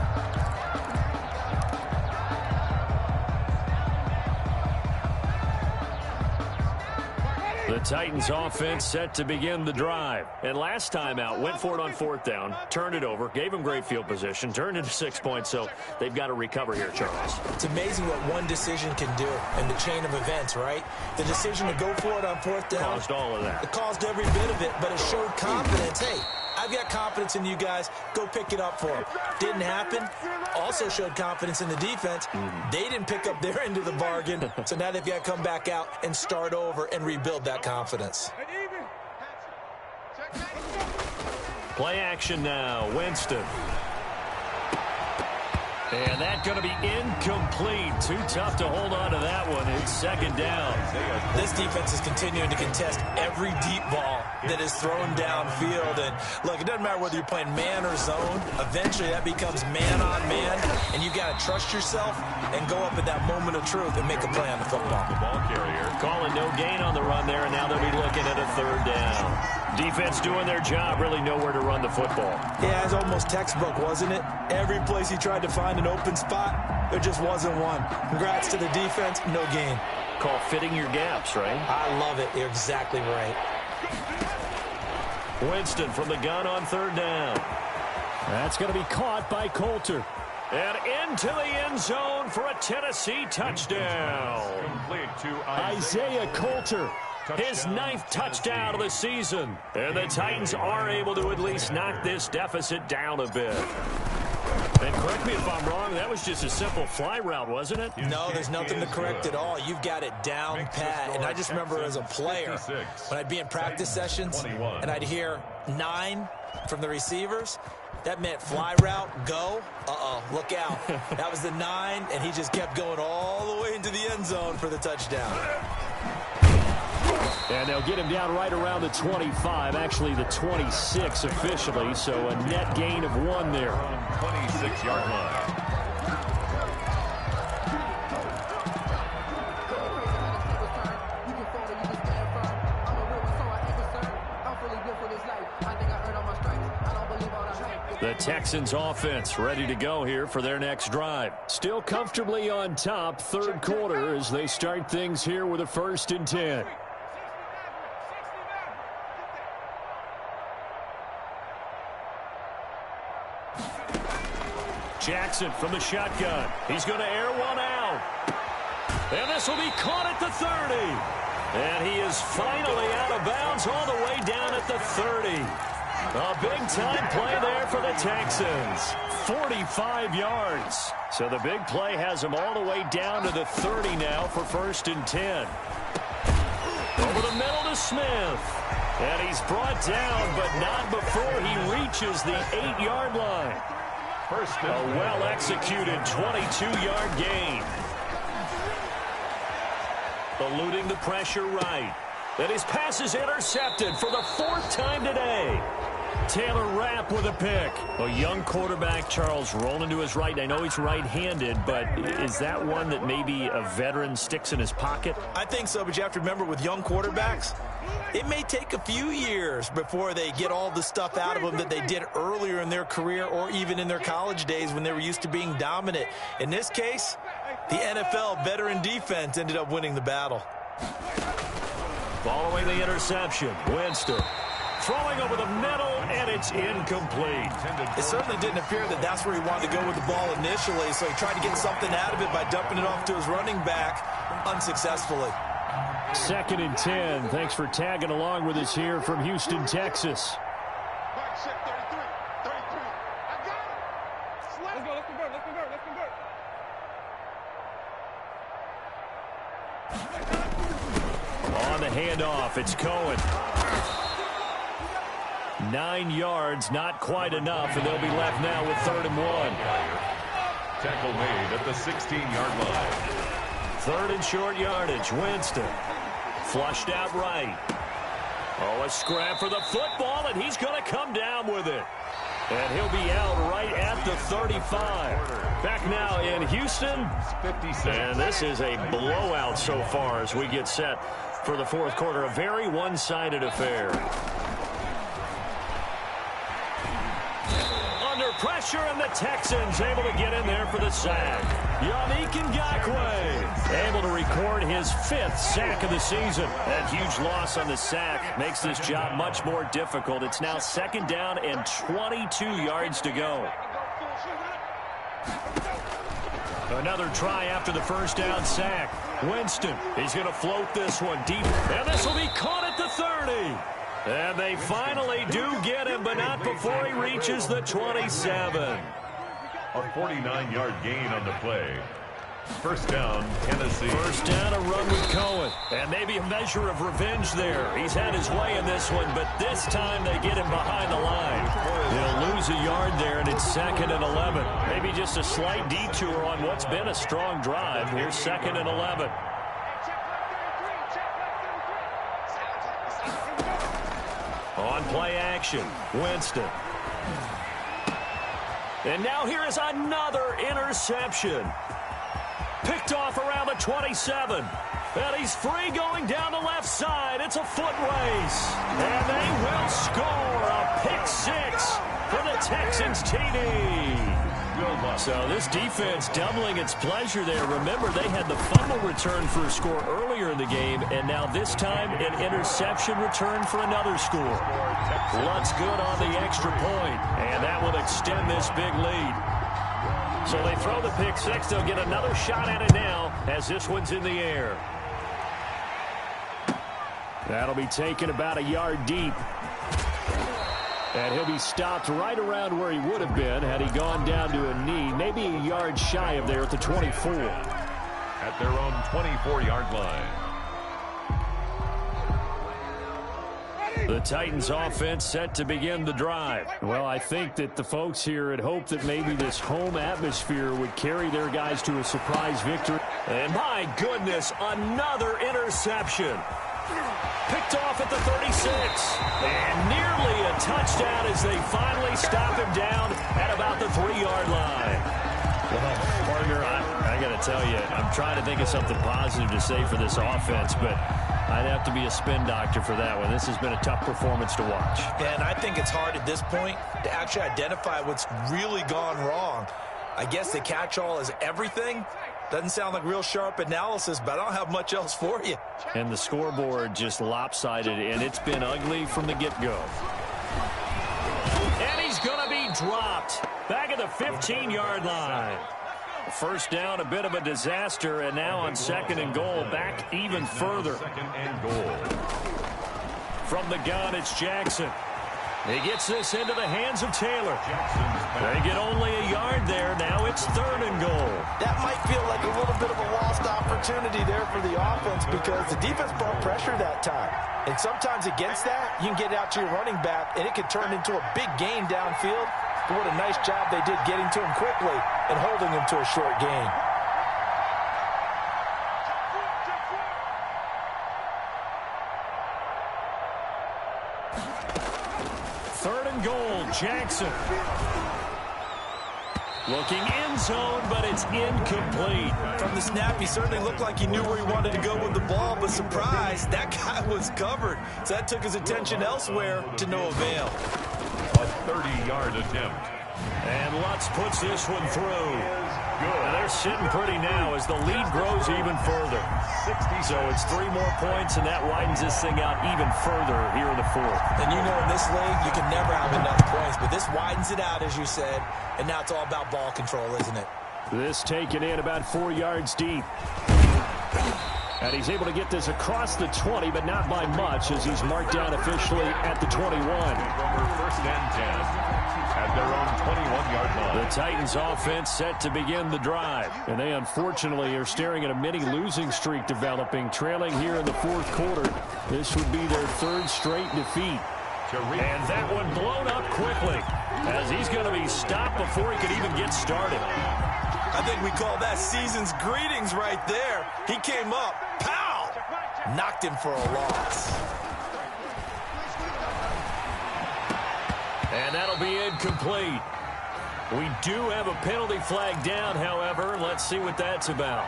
The Titans offense set to begin the drive. And last time out, went for it on 4th down, turned it over, gave them great field position, turned into 6 points, so they've got to recover here, Charles. It's amazing what one decision can do in the chain of events, right? The decision to go for it on 4th down. Caused all of that. It caused every bit of it, but it showed confidence. Hey, I've got confidence in you guys. Go pick it up for them. Didn't happen. Also showed confidence in the defense. They didn't pick up their end of the bargain, so now they've got to come back out and start over and rebuild that confidence. Play action now. Winston. And that's going to be incomplete. Too tough to hold on to that one. It's 2nd down. This defense is continuing to contest every deep ball that is thrown downfield. And look, it doesn't matter whether you're playing man or zone. Eventually, that becomes man on man. And you've got to trust yourself and go up at that moment of truth and make a play on the football. The ball carrier Calling no gain on the run there, and now they'll be looking at a 3rd down. Defense doing their job, really nowhere to run the football. Yeah, it was almost textbook, wasn't it? Every place he tried to find an open spot, there just wasn't one. Congrats to the defense, no gain. Call fitting your gaps, right? I love it. You're exactly right. Winston from the gun on 3rd down. That's going to be caught by Coulter. And into the end zone for a Tennessee touchdown. complete to Isaiah Coulter. His 9th touchdown of the season. And the Titans are able to at least knock this deficit down a bit. And correct me if I'm wrong, that was just a simple fly route, wasn't it? No, there's nothing to correct at all. You've got it down pat. And I just remember as a player, when I'd be in practice sessions and I'd hear 9 from the receivers, that meant fly route, go. Look out. That was the 9, and he just kept going all the way into the end zone for the touchdown. And they'll get him down right around the 25, actually the 26 officially, so a net gain of 1 there. 26-yard line. The Texans offense ready to go here for their next drive. Still comfortably on top, 3rd quarter as they start things here with a 1st and 10. Jackson from the shotgun. He's going to air one out. And this will be caught at the 30. And he is finally out of bounds all the way down at the 30. A big-time play there for the Texans. 45 yards. So the big play has him all the way down to the 30 now for 1st and 10. Over the middle to Smith. And he's brought down, but not before he reaches the 8-yard line. A well-executed 22-yard gain. Eluding the pressure right. And his pass is intercepted for the 4th time today. Taylor Rapp with a pick. A young quarterback, Charles, rolling to his right. I know he's right-handed, but is that one that maybe a veteran sticks in his pocket? I think so, but you have to remember with young quarterbacks, it may take a few years before they get all the stuff out of them that they did earlier in their career or even in their college days when they were used to being dominant. In this case, the NFL veteran defense ended up winning the battle. Following the interception, Winston throwing over the middle, and it's incomplete. It certainly didn't appear that that's where he wanted to go with the ball initially, so he tried to get something out of it by dumping it off to his running back unsuccessfully. 2nd and 10. Thanks for tagging along with us here from Houston, Texas. On the handoff, it's Cohen. 9 yards, not quite enough, and they'll be left now with 3rd and 1. Tackle made at the 16-yard line. 3rd and short yardage, Winston. Flushed out right. Oh, a scrap for the football, and he's going to come down with it. And he'll be out right at the 35. Back now in Houston. And this is a blowout so far as we get set for the fourth quarter. A very one-sided affair. Under pressure, and the Texans able to get in there for the sack. Yannick Ngakoue able to record his 5th sack of the season. That huge loss on the sack makes this job much more difficult. It's now 2nd down and 22 yards to go. Another try after the first down sack. Winston, he's going to float this one deep, and this will be caught at the 30. And they finally do get him, but not before he reaches the 27. A 49-yard gain on the play. First down, Tennessee. First down, a run with Cohen. And maybe a measure of revenge there. He's had his way in this one, but this time they get him behind the line. He'll lose a yard there, and it's 2nd and 11. Maybe just a slight detour on what's been a strong drive. Here's 2nd and 11. On play action, Winston. And now here is another interception. Picked off around the 27. And he's free going down the left side. It's a foot race. And they will score a pick 6 for the Texans TD. So this defense doubling its pleasure there. Remember, they had the fumble return for a score earlier in the game, and now this time an interception return for another score. Lutz good on the extra point, and that will extend this big lead. So they throw the pick 6. They'll get another shot at it now as this one's in the air. That'll be taken about a yard deep. And he'll be stopped right around where he would have been had he gone down to a knee, maybe a yard shy of there at the 24. At their own 24-yard line. The Titans offense set to begin the drive. Well, I think that the folks here had hoped that maybe this home atmosphere would carry their guys to a surprise victory. And my goodness, another interception. Picked off at the 36. And nearly a touchdown as they finally stop him down at about the 3-yard line. Well, partner, I got to tell you, I'm trying to think of something positive to say for this offense, but I'd have to be a spin doctor for that one. This has been a tough performance to watch. And I think it's hard at this point to actually identify what's really gone wrong. I guess the catch-all is everything. Doesn't sound like real sharp analysis, but I don't have much else for you. And the scoreboard just lopsided, and it's been ugly from the get-go. And he's going to be dropped back at the 15-yard line. First down, a bit of a disaster, and now on 2nd and goal, back even further. 2nd and goal. From the gun, it's Jackson. He gets this into the hands of Taylor. They get only a yard there. Now it's 3rd and goal. That might feel like a little bit of a lost opportunity there for the offense because the defense brought pressure that time. And sometimes against that, you can get out to your running back, and it can turn into a big gain downfield. But what a nice job they did getting to him quickly and holding him to a short gain. Jackson. Looking end zone, but it's incomplete. From the snap, he certainly looked like he knew where he wanted to go with the ball, but surprise, that guy was covered. So that took his attention elsewhere to no avail. A 30-yard attempt. And Lutz puts this one through. Good. They're sitting pretty now as the lead grows even further. So it's 3 more points, and that widens this thing out even further here in the 4th. And you know in this league, you can never have enough points, but this widens it out, as you said, and now it's all about ball control, isn't it? This taken in about 4 yards deep. And he's able to get this across the 20, but not by much, as he's marked down officially at the 21. First and 10. At their own 21-yard line. The Titans offense set to begin the drive. And they unfortunately are staring at a mini losing streak developing, trailing here in the 4th quarter. This would be their 3rd straight defeat. And that one blown up quickly as he's going to be stopped before he could even get started. I think we call that season's greetings right there. He came up, pow, knocked him for a loss. And that'll be incomplete. We do have a penalty flag down, however. Let's see what that's about.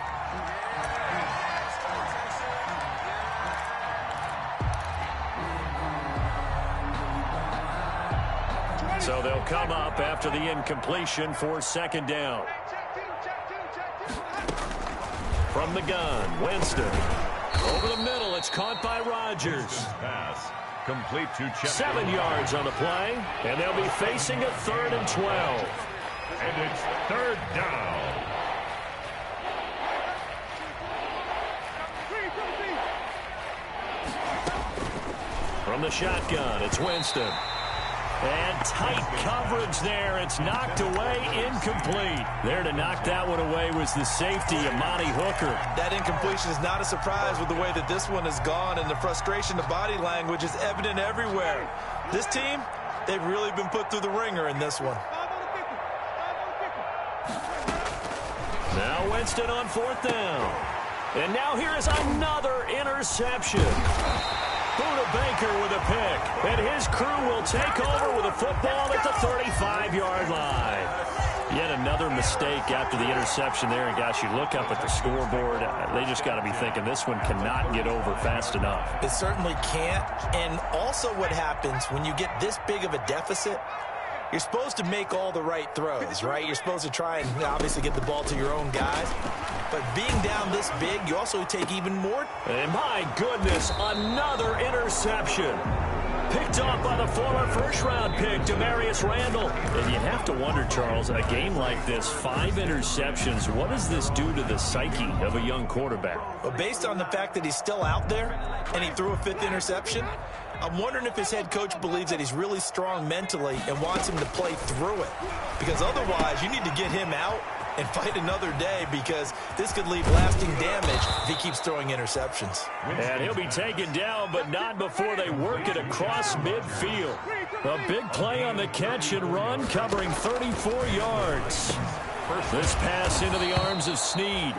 So they'll come up after the incompletion for second down. From the gun, Winston. Over the middle, it's caught by Rodgers. Pass. Complete to Chet. 7 yards on the play, and they'll be facing a 3rd and 12. And it's 3rd down. From the shotgun, it's Winston. And tight coverage there. It's knocked away, incomplete. There to knock that one away was the safety, Amani Hooker. That incompletion is not a surprise with the way that this one has gone, and the frustration, the body language is evident everywhere. This team, they've really been put through the ringer in this one. Now Winston on 4th down. And now here is another interception. Buda Baker with a pick, and his crew will take over with a football at the 35-yard line. Yet another mistake after the interception there, and gosh, you look up at the scoreboard, they just got to be thinking this one cannot get over fast enough. It certainly can't, and also what happens when you get this big of a deficit, you're supposed to make all the right throws, right? You're supposed to try and obviously get the ball to your own guys. But being down this big, you also take even more. And my goodness, another interception. Picked off by the former first-round pick, Demarius Randall. And you have to wonder, Charles, a game like this, 5 interceptions, what does this do to the psyche of a young quarterback? Well, based on the fact that he's still out there and he threw a 5th interception, I'm wondering if his head coach believes that he's really strong mentally and wants him to play through it. Because otherwise, you need to get him out and fight another day, because this could leave lasting damage if he keeps throwing interceptions. And he'll be taken down, but not before they work it across midfield. A big play on the catch and run, covering 34 yards. This pass into the arms of Snead.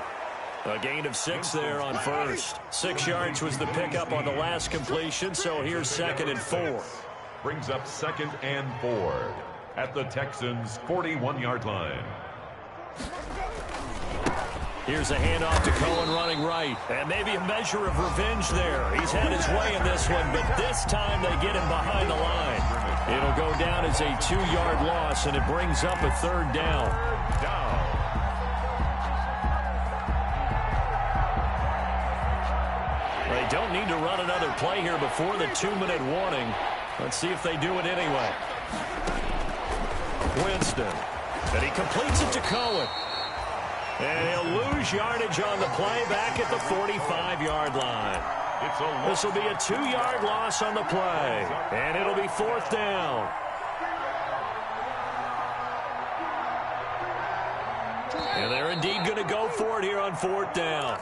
A gain of 6 there on first. 6 yards was the pickup on the last completion, so here's 2nd and 4. Brings up 2nd and 4 at the Texans' 41-yard line. Here's a handoff to Cohen running right. And maybe a measure of revenge there. He's had his way in this one, but this time they get him behind the line. It'll go down as a 2-yard loss, and it brings up a 3rd down. They don't need to run another play here before the 2-minute warning. Let's see if they do it anyway. Winston. And he completes it to Cohen. And he'll lose yardage on the play back at the 45-yard line. This will be a 2-yard loss on the play. And it'll be 4th down. And they're indeed going to go for it here on 4th down.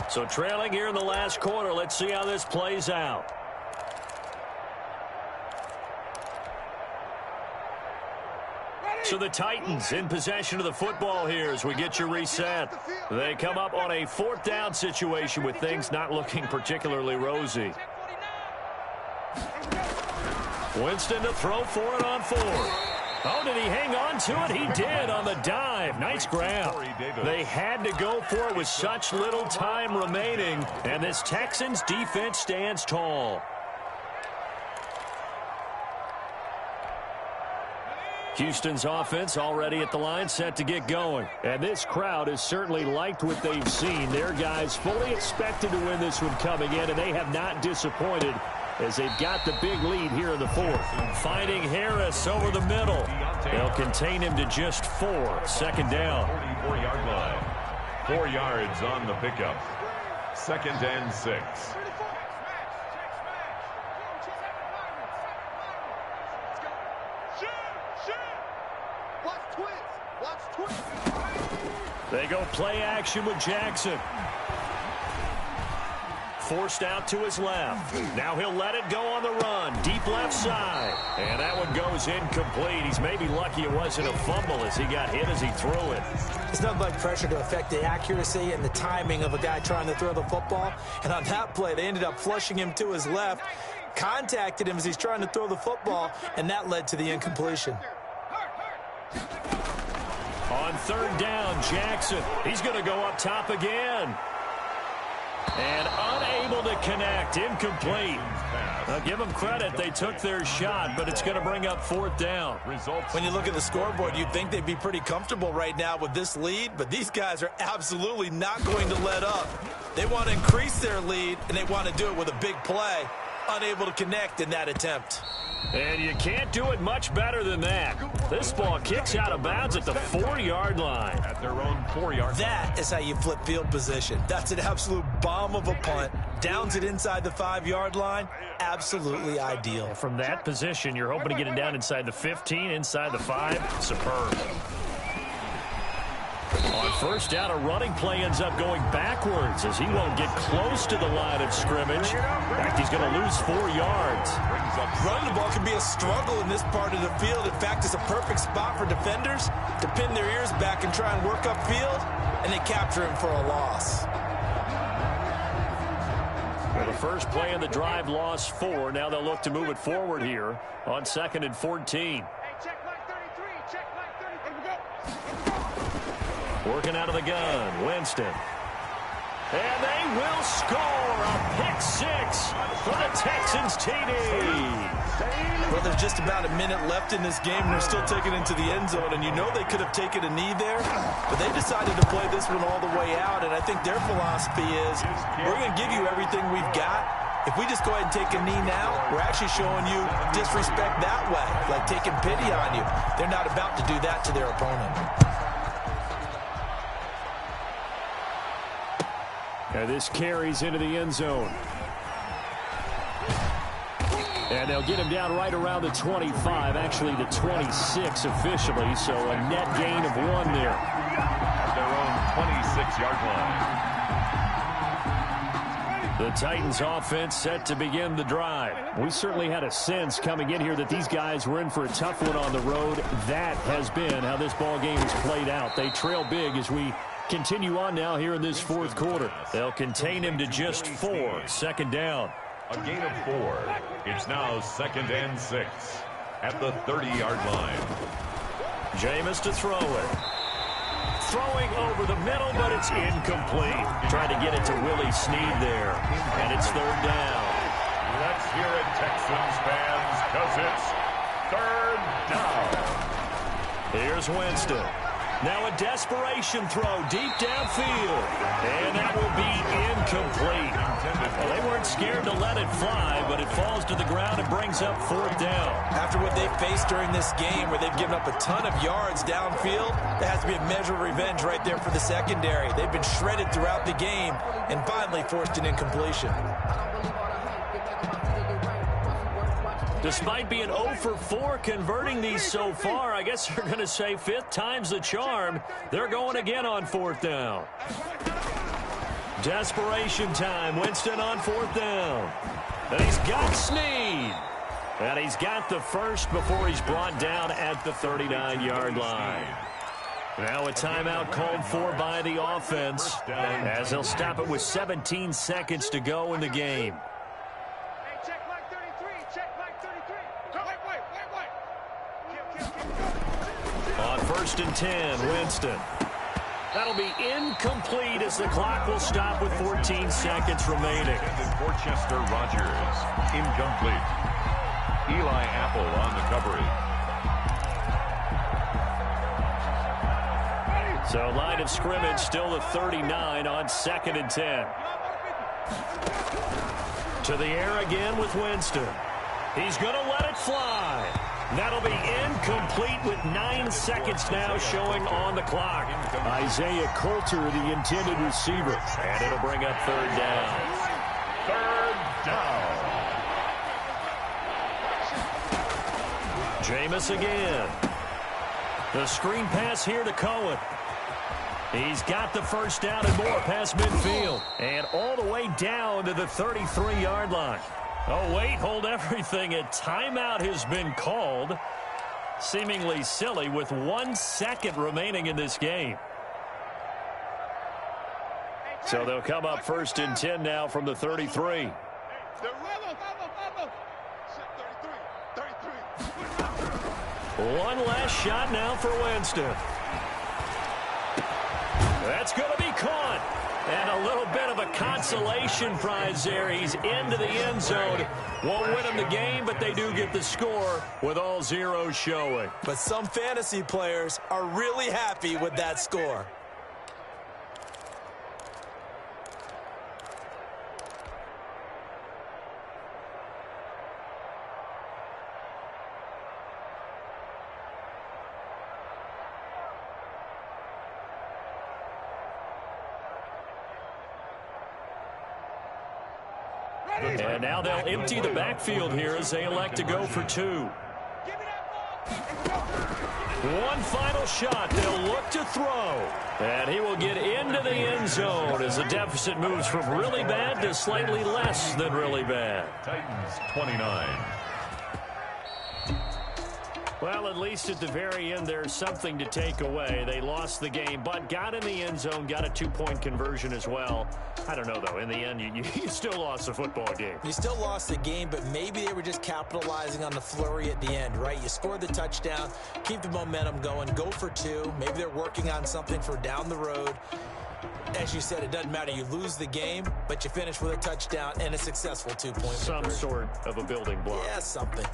So trailing here in the last quarter, let's see how this plays out. So the Titans in possession of the football here as we get you reset. They come up on a 4th down situation with things not looking particularly rosy. Winston to throw for it on 4th. Oh, did he hang on to it? He did on the dive. Nice grab. They had to go for it with such little time remaining, and this Texans defense stands tall. Houston's offense already at the line, set to get going. And this crowd has certainly liked what they've seen. Their guys fully expected to win this one coming in, and they have not disappointed as they've got the big lead here in the 4th. Finding Harris over the middle. They'll contain him to just 4. 2nd down. 44-yard line. 4 yards on the pickup. 2nd and 6. They go play action with Jackson. Forced out to his left. Now he'll let it go on the run. Deep left side. And that one goes incomplete. He's maybe lucky it wasn't a fumble as he got hit as he threw it. It's nothing like pressure to affect the accuracy and the timing of a guy trying to throw the football. And on that play, they ended up flushing him to his left. contacted him as he's trying to throw the football, and that led to the incompletion. On third down, Jackson. He's going to go up top again. And unable to connect. Incomplete. Now, give them credit. They took their shot, but it's going to bring up fourth down. When you look at the scoreboard, you'd think they'd be pretty comfortable right now with this lead, but these guys are absolutely not going to let up. They want to increase their lead, and they want to do it with a big play. Unable to connect in that attempt. And you can't do it much better than that. This ball kicks out of bounds at the 4-yard line. At their own 4-yard line. That is how you flip field position. That's an absolute bomb of a punt. Downs it inside the 5-yard line. Absolutely ideal. From that position, you're hoping to get it down inside the 15, inside the 5. Superb. On first down, a running play ends up going backwards as he won't get close to the line of scrimmage. In fact, he's going to lose 4 yards. Running the ball can be a struggle in this part of the field. In fact, it's a perfect spot for defenders to pin their ears back and try and work upfield, and they capture him for a loss. Well, the first play in the drive lost 4. Now they'll look to move it forward here on 2nd and 14. Working out of the gun, Winston. And they will score a pick 6 for the Texans TD. Well, there's just about a minute left in this game, and they're still taking it into the end zone. And you know they could have taken a knee there, but they decided to play this one all the way out. And I think their philosophy is, we're going to give you everything we've got. If we just go ahead and take a knee now, we're actually showing you disrespect that way, like taking pity on you. They're not about to do that to their opponent. And this carries into the end zone. And they'll get him down right around the 25, actually the 26 officially, so a net gain of 1 there. At their own 26-yard line. The Titans offense set to begin the drive. We certainly had a sense coming in here that these guys were in for a tough one on the road. That has been how this ball game has played out. They trail big as we continue on now here in this fourth quarter. They'll contain him to just 4. 2nd down. A gain of 4. It's now 2nd and 6 at the 30-yard line. Jameis to throw it. Throwing over the middle, but it's incomplete. Trying to get it to Willie Snead there. And it's 3rd down. Let's hear it, Texans fans, because it's 3rd down. Here's Winston. Now a desperation throw deep downfield. And that will be incomplete. Well, they weren't scared to let it fly, but it falls to the ground and brings up 4th down. After what they've faced during this game where they've given up a ton of yards downfield, there has to be a measure of revenge right there for the secondary. They've been shredded throughout the game and finally forced an incompletion. Despite being 0 for 4 converting these so far, I guess you're going to say 5th time's the charm. They're going again on 4th down. Desperation time. Winston on 4th down. And he's got Snead. And he's got the first before he's brought down at the 39-yard line. Now a timeout called for by the offense as they'll stop it with 17 seconds to go in the game. On 1st and 10, Winston. That'll be incomplete as the clock will stop with 14 seconds remaining. Porchester Rogers, incomplete. Eli Apple on the coverage. So line of scrimmage still the 39 on 2nd and 10. To the air again with Winston. He's going to let it fly. That'll be incomplete with 9 seconds now showing on the clock. Isaiah Coulter, the intended receiver. And it'll bring up 3rd down. 3rd down. Jameis again. The screen pass here to Cohen. He's got the first down and more past midfield. And all the way down to the 33-yard line. Oh, wait, hold everything. A timeout has been called. Seemingly silly with 1 second remaining in this game. So they'll come up 1st and 10 now from the 33. One last shot now for Winston. That's going to be caught. And a little bit of a consolation prize there. He's into the end zone. Won't win them the game, but they do get the score with all zeros showing. But some fantasy players are really happy with that score. And now they'll empty the backfield here as they elect to go for two. One final shot. They'll look to throw. And he will get into the end zone as the deficit moves from really bad to slightly less than really bad. Titans 29. Well, at least at the very end, there's something to take away. They lost the game, but got in the end zone, got a two-point conversion as well. I don't know, though. In the end, you still lost the football game. You still lost the game, but maybe they were just capitalizing on the flurry at the end, right? You scored the touchdown, keep the momentum going, go for two. Maybe they're working on something for down the road. As you said, it doesn't matter. You lose the game, but you finish with a touchdown and a successful two-point Some conversion. sort of a building block. Yeah, something.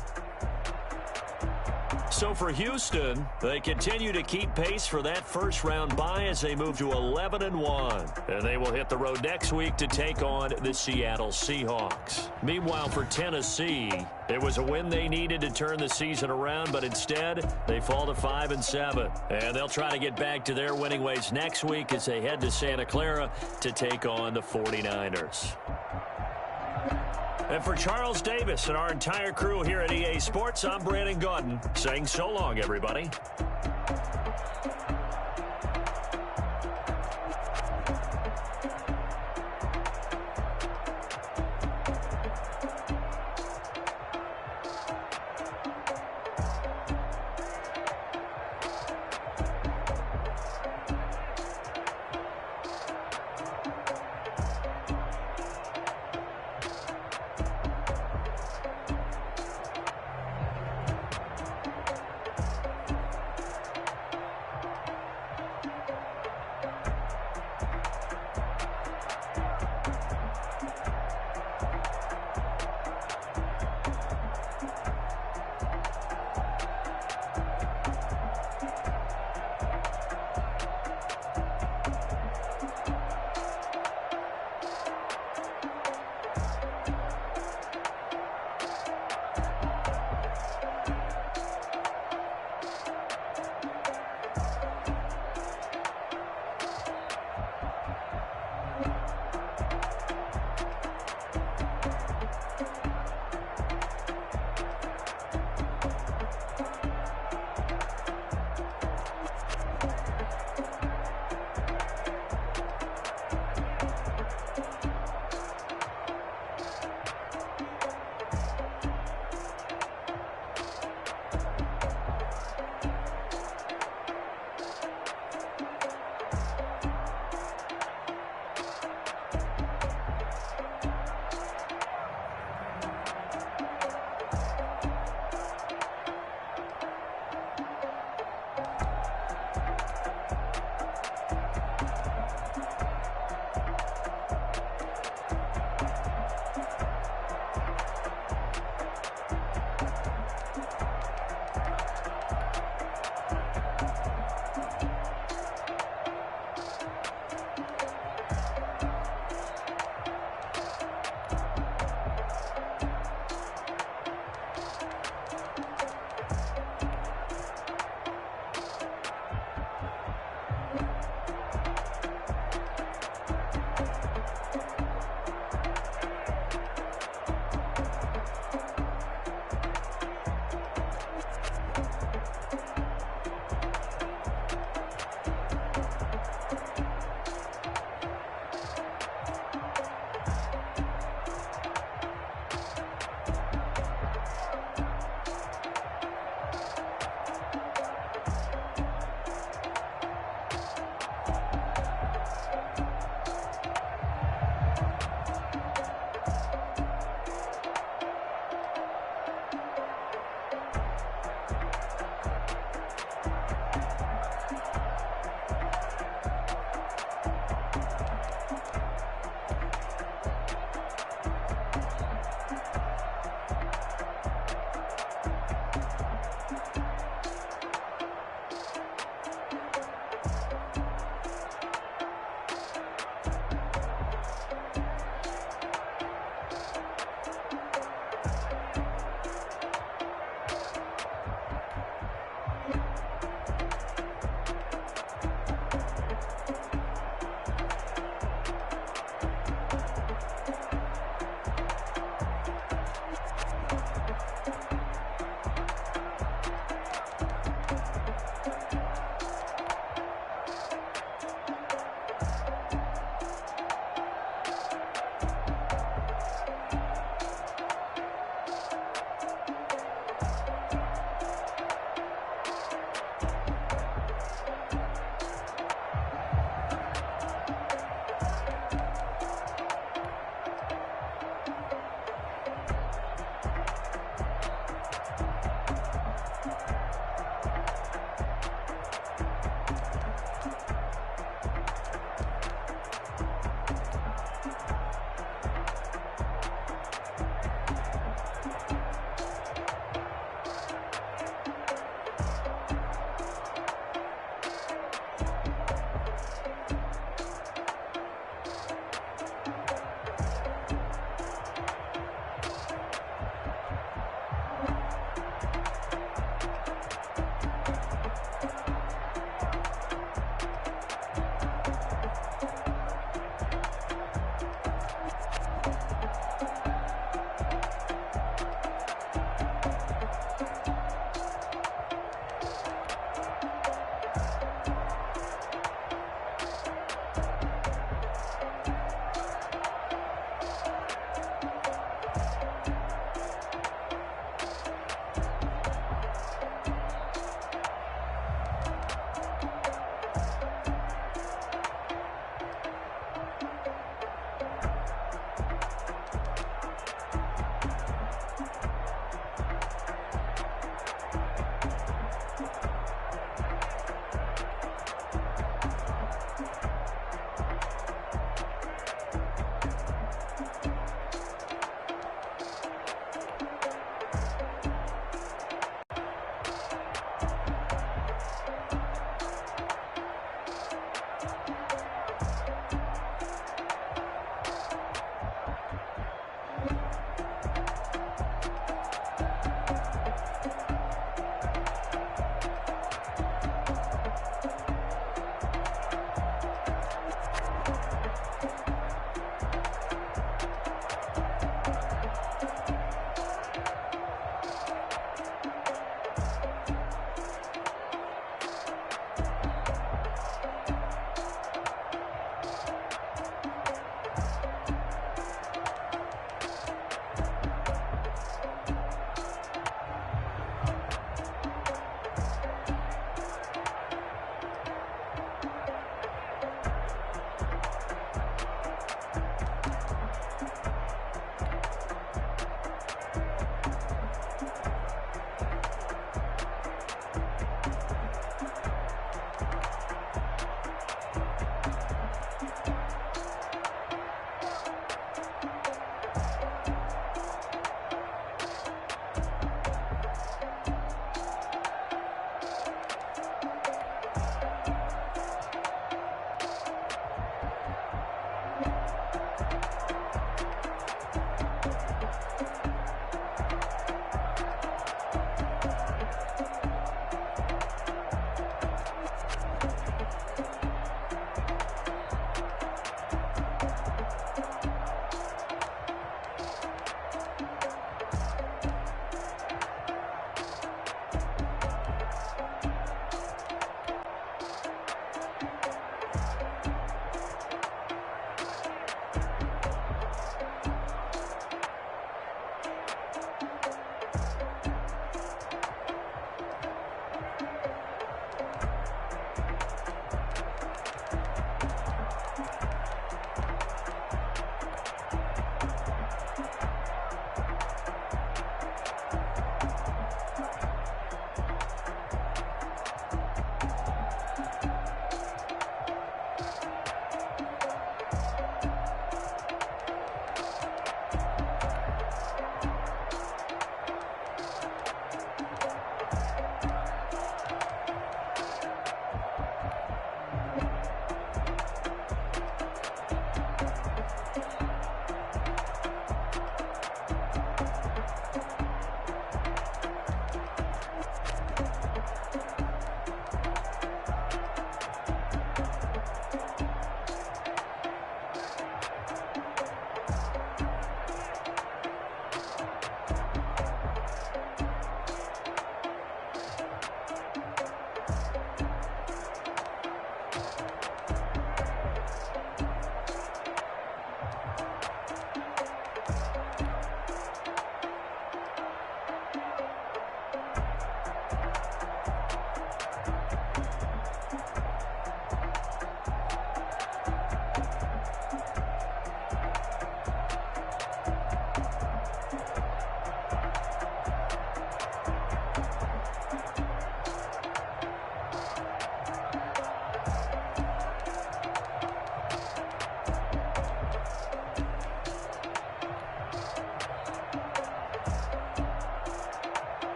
So for Houston, they continue to keep pace for that first-round bye as they move to 11-1. And they will hit the road next week to take on the Seattle Seahawks. Meanwhile, for Tennessee, it was a win they needed to turn the season around, but instead, they fall to 5-7. And they'll try to get back to their winning ways next week as they head to Santa Clara to take on the 49ers. And for Charles Davis and our entire crew here at EA Sports, I'm Brandon Gaudin saying so long, everybody.